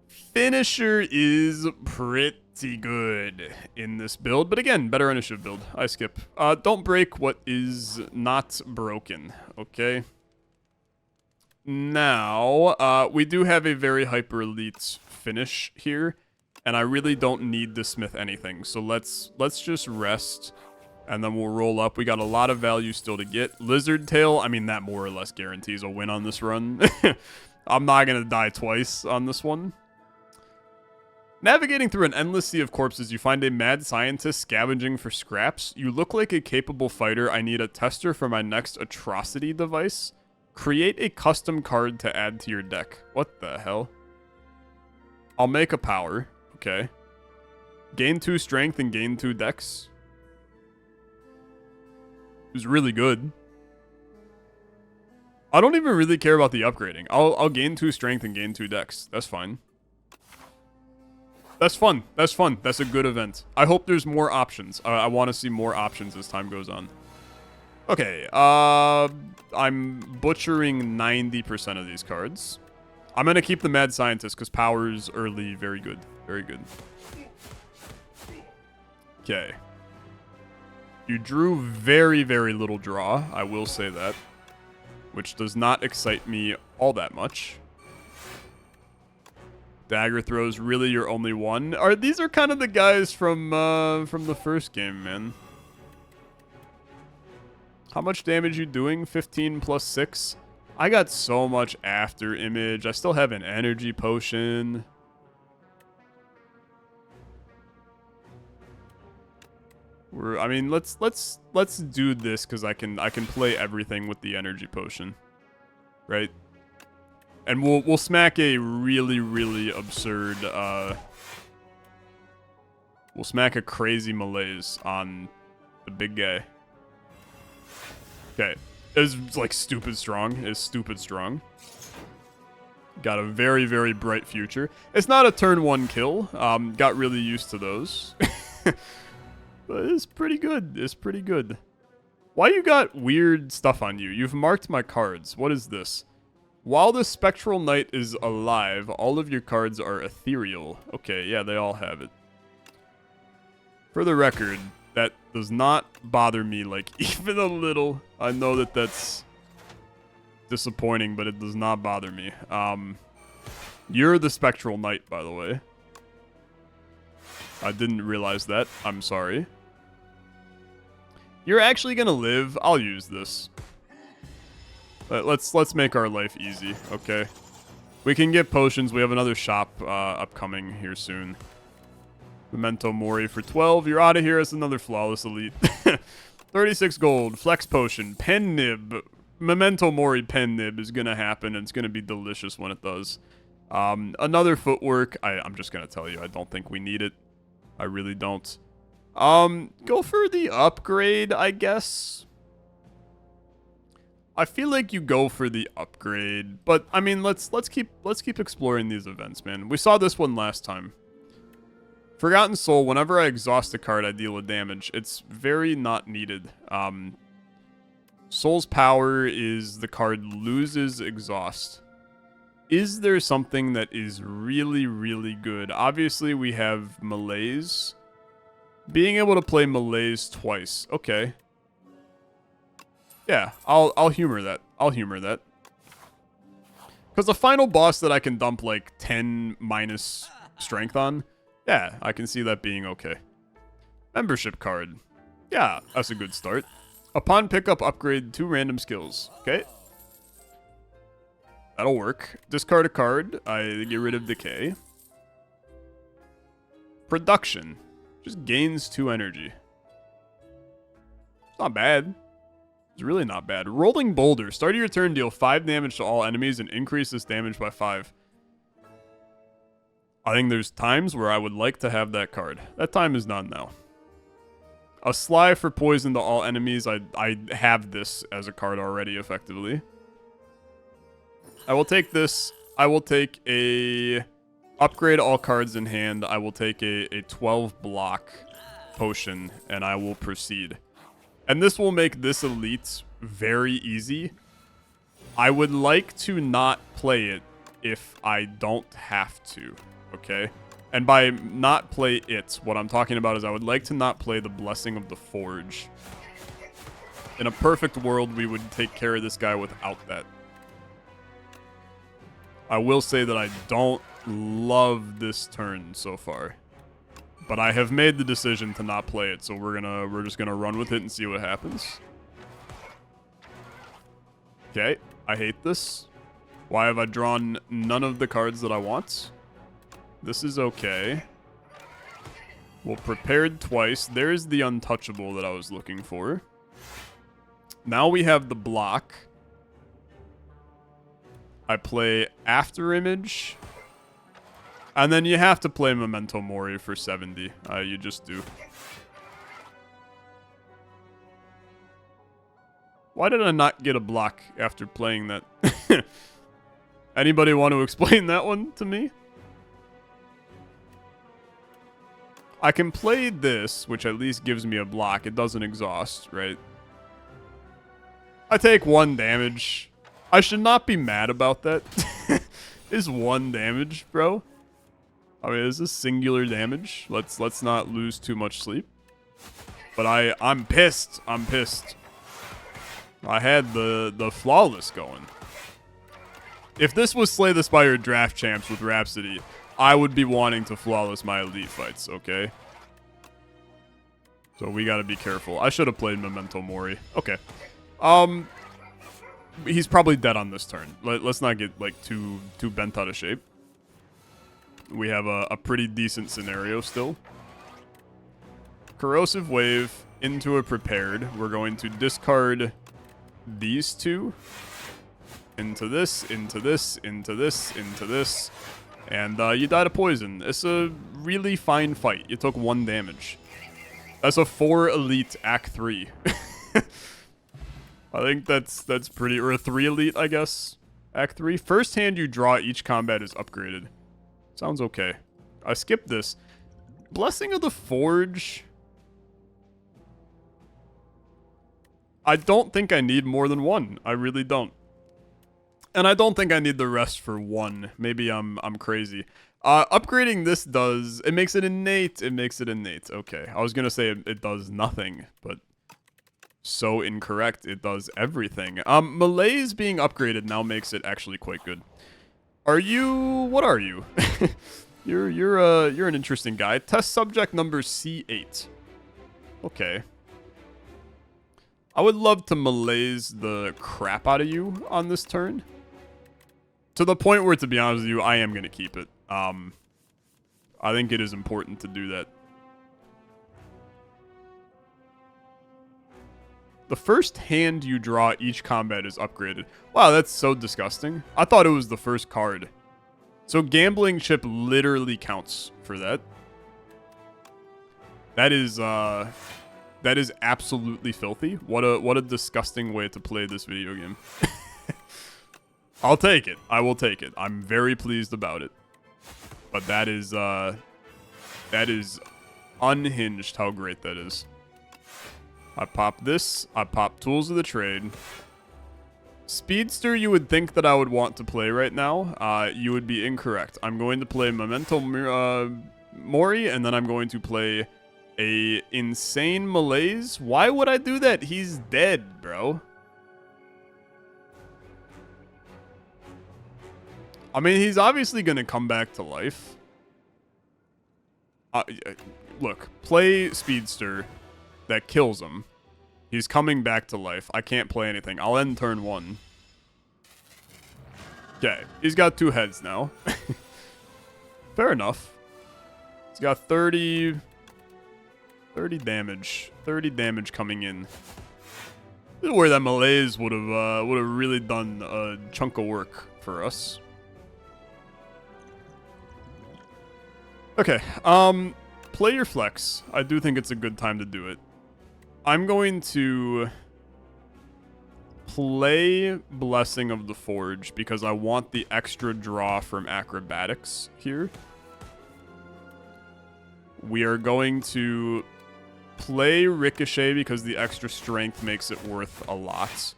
Finisher is pretty good in this build, but again, better on a Shiv build. I skip. Don't break what is not broken, okay? Now, we do have a very hyper elite finish here, and I really don't need to smith anything. So let's just rest, and then we'll roll up. We got a lot of value still to get. Lizard Tail, I mean, that more or less guarantees a win on this run. I'm not going to die twice on this one. Navigating through an endless sea of corpses, you find a mad scientist scavenging for scraps. You look like a capable fighter. I need a tester for my next atrocity device. Create a custom card to add to your deck. What the hell? I'll make a power. Okay. Gain 2 strength and gain 2 dex. It was really good. I don't even really care about the upgrading. I'll gain 2 strength and gain 2 dex. That's fine. That's fun. That's fun. That's a good event. I hope there's more options. I want to see more options as time goes on. Okay, I'm butchering 90% of these cards. I'm going to keep the Mad Scientist because power's early. Very good. Very good. Okay. You drew very, very little draw. I will say that. Which does not excite me all that much. Dagger throws really your only one. These are kind of the guys from the first game, man. How much damage you doing? 15 plus 6. I got so much after image. I still have an energy potion. I mean, let's do this because I can play everything with the energy potion, right? And we'll smack a really, really absurd, we'll smack a crazy malaise on the big guy. Okay. It's like stupid strong. It's stupid strong. Got a very, very bright future. It's not a turn 1 kill. Got really used to those. But it's pretty good. It's pretty good. Why you got weird stuff on you? You've marked my cards. What is this? While the Spectral Knight is alive, all of your cards are ethereal. Okay, yeah, they all have it. For the record, that does not bother me, like, even a little. I know that that's disappointing, but it does not bother me. You're the Spectral Knight, by the way. I didn't realize that. I'm sorry. You're actually gonna live. I'll use this. Let's make our life easy, okay? We can get potions. We have another shop upcoming here soon. Memento Mori for 12. You're out of here as another Flawless Elite. 36 gold, flex potion, pen nib, memento mori pen nib is gonna happen, and it's gonna be delicious when it does. Another footwork. I'm just gonna tell you, I don't think we need it. I really don't. Go for the upgrade, I guess. I feel like you go for the upgrade, but I mean, let's keep exploring these events, man. We saw this one last time. Forgotten Soul, whenever I exhaust a card, I deal a damage. It's very not needed. Soul's Power is the card loses exhaust. Is there something that is really, really good? Obviously, we have Malaise. Being able to play Malaise twice. Okay. Yeah, I'll humor that. I'll humor that. Because the final boss that I can dump like 10 minus strength on, yeah, I can see that being okay. Membership card. Yeah, that's a good start. Upon pickup, upgrade 2 random skills. Okay. That'll work. Discard a card. I get rid of decay. Production. Just gains 2 energy. It's not bad. It's really not bad. Rolling Boulder. Start of your turn, deal 5 damage to all enemies and increase this damage by 5. I think there's times where I would like to have that card. That time is not now. A SLY for poison to all enemies. I have this as a card already, effectively. I will take this. I will take a... Upgrade all cards in hand. I will take a 12 block potion, and I will proceed. And this will make this elite very easy. I would like to not play it if I don't have to, okay? And by not play it, what I'm talking about is I would like to not play the Blessing of the Forge. In a perfect world, we would take care of this guy without that. I will say that I don't love this turn so far. But I have made the decision to not play it, so we're just gonna run with it and see what happens. Okay, I hate this. Why have I drawn none of the cards that I want? This is okay. Well, prepared twice. There's the untouchable that I was looking for. Now we have the block. I play After Image. And then you have to play Memento Mori for 70. You just do. Why did I not get a block after playing that? Anybody want to explain that one to me? I can play this, which at least gives me a block. It doesn't exhaust, right? I take 1 damage. I should not be mad about that. Is 1 damage, bro? I mean, is this singular damage? Let's not lose too much sleep. But I'm pissed. I'm pissed. I had the flawless going. If this was Slay the Spire Draft Champs with Rhapsody, I would be wanting to flawless my elite fights, okay? So we gotta be careful. I should have played Memento Mori. Okay. He's probably dead on this turn. Let's not get like too bent out of shape. We have a pretty decent scenario still. Corrosive Wave into a prepared. We're going to discard these 2. Into this, into this, into this, into this. And you died of poison. It's a really fine fight. You took 1 damage. That's a 4 elite Act 3. I think that's pretty... Or a 3 elite, I guess. Act 3. First hand you draw each combat is upgraded. Sounds okay. I skipped this. Blessing of the Forge. I don't think I need more than 1. I really don't. And I don't think I need the rest for 1. Maybe I'm crazy. Upgrading this does... It makes it innate. It makes it innate. Okay. I was going to say it does nothing, but... So incorrect. It does everything. Malaise being upgraded now makes it actually quite good. Are you... What are you? You're an interesting guy. Test subject number C8. Okay. I would love to malaise the crap out of you on this turn. To the point where, to be honest with you, I am going to keep it. I think it is important to do that. The first hand you draw each combat is upgraded. Wow, that's so disgusting. I thought it was the first card. So gambling chip literally counts for that. That is absolutely filthy. What a disgusting way to play this video game. I'll take it. I will take it. I'm very pleased about it. But that is unhinged how great that is. I pop this. I pop Tools of the Trade. Speedster, you would think that I would want to play right now. You would be incorrect. I'm going to play Memento Mori, and then I'm going to play a Insane Malaise. Why would I do that? He's dead, bro. I mean, he's obviously going to come back to life. Look, play Speedster. That kills him. He's coming back to life. I can't play anything. I'll end turn 1. Okay, he's got 2 heads now. Fair enough. He's got 30 damage. 30 damage coming in. This is where that Malaise would have really done a chunk of work for us. Okay, play your flex. I do think it's a good time to do it. I'm going to play Blessing of the Forge because I want the extra draw from Acrobatics here. We are going to play Ricochet because the extra strength makes it worth a lot.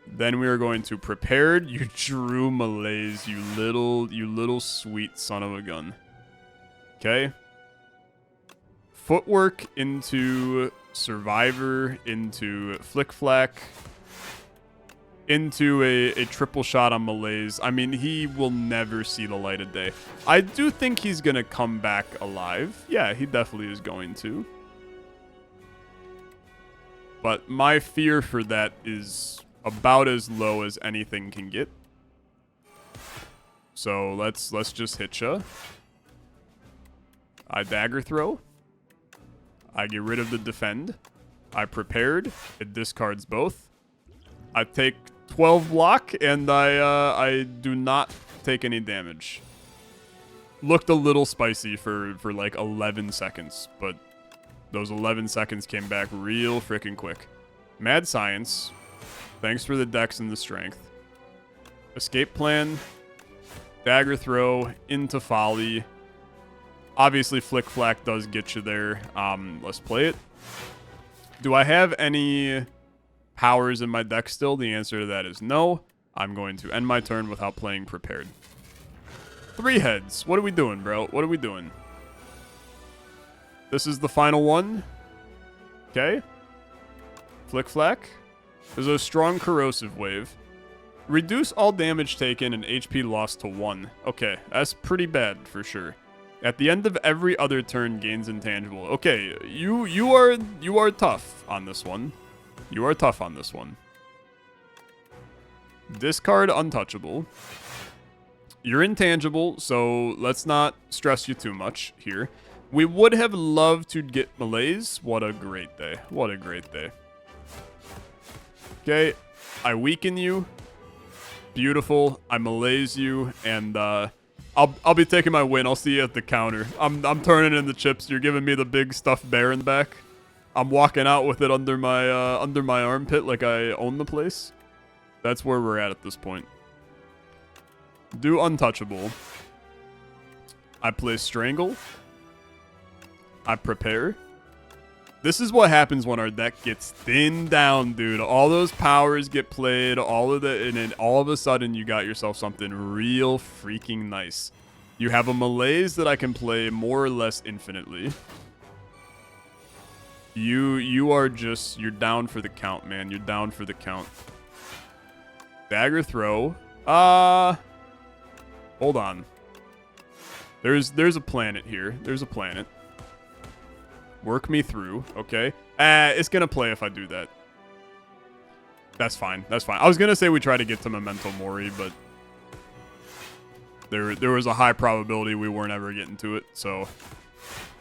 Then we are going to Prepared. You drew Malaise, you little sweet son of a gun. Okay. Footwork into Survivor, into Flick Flack, into a triple shot on Malaise. I mean, he will never see the light of day. I do think he's going to come back alive. Yeah, he definitely is going to. But my fear for that is about as low as anything can get. So let's just hit ya. I dagger throw. I get rid of the defend. I prepared. It discards both. I take 12 block, and I do not take any damage. Looked a little spicy for like 11 seconds, but those 11 seconds came back real freaking quick. Mad Science. Thanks for the dex and the strength. Escape plan. Dagger throw into Folly. Obviously, Flick Flack does get you there. Let's play it. Do I have any powers in my deck still? The answer to that is no. I'm going to end my turn without playing Prepared. 3 heads. What are we doing, bro? What are we doing? This is the final one. Okay. Flick Flack. There's a strong corrosive wave. Reduce all damage taken and HP lost to 1. Okay, that's pretty bad for sure. At the end of every other turn, gains intangible. Okay, you are tough on this one. You are tough on this one. Discard untouchable. You're intangible, so let's not stress you too much here. We would have loved to get Malaise. What a great day. What a great day. Okay, I weaken you. Beautiful. I Malaise you, and I'll be taking my win. I'll see you at the counter. I'm turning in the chips. You're giving me the big stuffed bear in the back. I'm walking out with it under my armpit like I own the place. That's where we're at this point. Do untouchable. I play Strangle. I prepare. This is what happens when our deck gets thinned down, dude. All those powers get played, and then all of a sudden you got yourself something real freaking nice. You have a Malaise that I can play more or less infinitely. You're down for the count, man. You're down for the count. Dagger throw. Hold on. There's a planet here. There's a planet. Work me through, okay? It's gonna play if I do that. That's fine. That's fine. I was gonna say we try to get to Memento Mori, but there was a high probability we weren't ever getting to it, so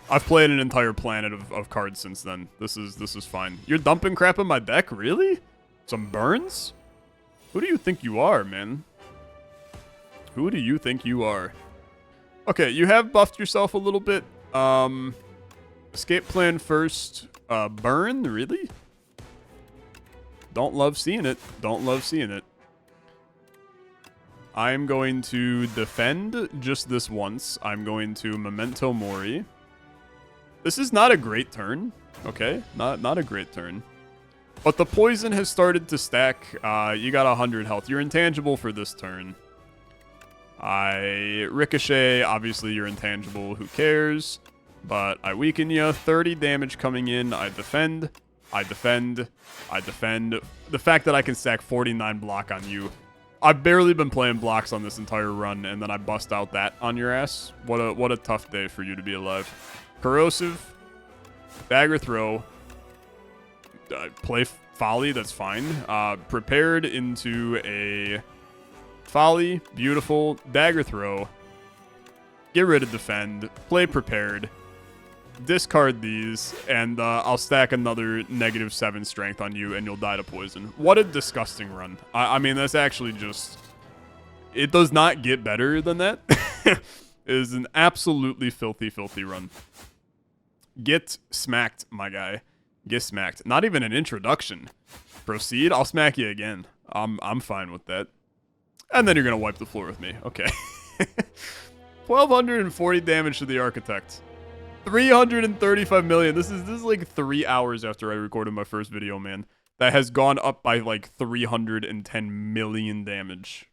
I've played an entire planet of cards since then. This is fine. You're dumping crap in my deck? Really? Some burns? Who do you think you are, man? Who do you think you are? Okay, you have buffed yourself a little bit. Escape plan first. Burn? Really? Don't love seeing it. Don't love seeing it. I'm going to defend just this once. I'm going to Memento Mori. This is not a great turn. Okay, not a great turn. But the poison has started to stack. You got 100 health. You're intangible for this turn. I ricochet. Obviously, you're intangible. Who cares? But I weaken you. 30 damage coming in. I defend. I defend. I defend. The fact that I can stack 49 block on you. I've barely been playing blocks on this entire run, and then I bust out that on your ass. What a tough day for you to be alive. Corrosive. Dagger throw. Play Folly. That's fine. Prepared into a Folly. Beautiful. Dagger throw. Get rid of defend. Play prepared. Discard these, and I'll stack another -7 strength on you, and you'll die to poison. What a disgusting run. I mean, that's actually just... It does not get better than that. It is an absolutely filthy, filthy run. Get smacked, my guy. Get smacked. Not even an introduction. Proceed. I'll smack you again. I'm fine with that. And then you're going to wipe the floor with me. Okay. 1,240 damage to the Architect. 335 million. This is like 3 hours after I recorded my first video, man. That has gone up by like 310 million damage.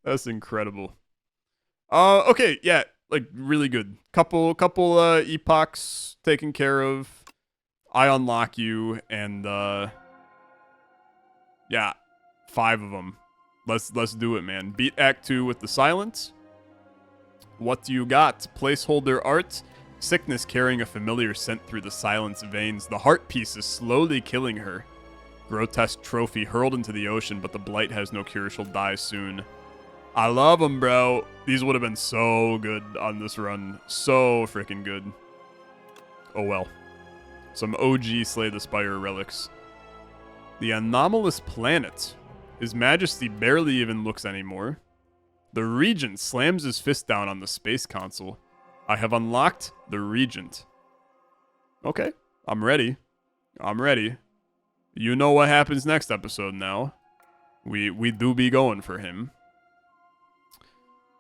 That's incredible. Okay, yeah, like really good. Couple epochs taken care of. I unlock you, and yeah, 5 of them. Let's do it, man. Beat Act 2 with the silence. What do you got? Placeholder art. Sickness carrying a familiar scent through the silence veins. The heart piece is slowly killing her. Grotesque trophy hurled into the ocean, but the blight has no cure. She'll die soon. I love them, bro. These would have been so good on this run. So freaking good. Oh well. Some OG Slay the Spire relics. The anomalous planet. His Majesty barely even looks anymore. The Regent slams his fist down on the space console. I have unlocked the Regent. Okay, I'm ready. I'm ready. You know what happens next episode now. We do be going for him.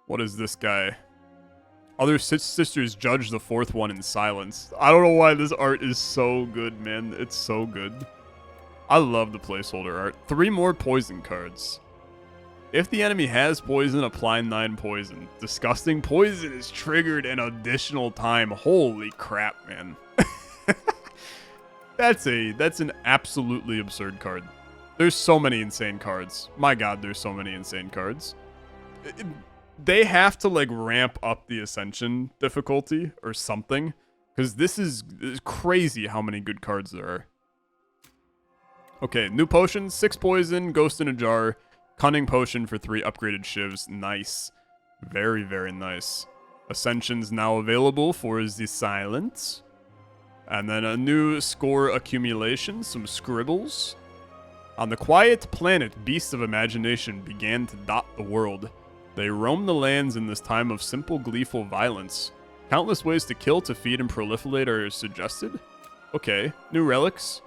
What is this guy? Other sisters judge the 4th one in silence. I don't know why this art is so good, man. It's so good. I love the placeholder art. 3 more poison cards. If the enemy has poison, apply 9 poison. Disgusting poison is triggered an additional time. Holy crap, man. That's an absolutely absurd card. There's so many insane cards. My god, there's so many insane cards. They have to like ramp up the Ascension difficulty or something, because this is crazy how many good cards there are. Okay, new potion, 6 poison, ghost in a jar. Cunning potion for 3 upgraded shivs. Nice. Very, very nice. Ascension's now available for the silence. And then a new score accumulation. Some scribbles. On the quiet planet, beasts of imagination began to dot the world. They roam the lands in this time of simple, gleeful violence. Countless ways to kill, to feed, and proliferate are suggested. Okay. New relics.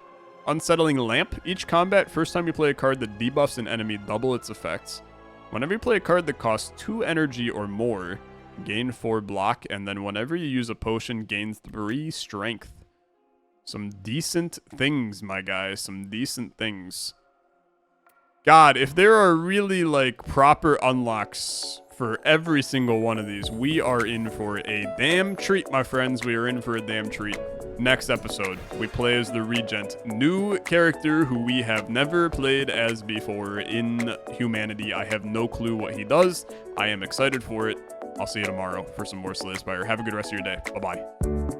Unsettling Lamp. Each combat, first time you play a card that debuffs an enemy, double its effects. Whenever you play a card that costs 2 energy or more, gain 4 block, and then whenever you use a potion, gain 3 strength. Some decent things, my guy. Some decent things. God, if there are really, like, proper unlocks for every single one of these, we are in for a damn treat, my friends. We are in for a damn treat. Next episode, we play as the Regent, new character who we have never played as before in humanity. I have no clue what he does. I am excited for it. I'll see you tomorrow for some more Slay the Spire. Have a good rest of your day. Bye-bye.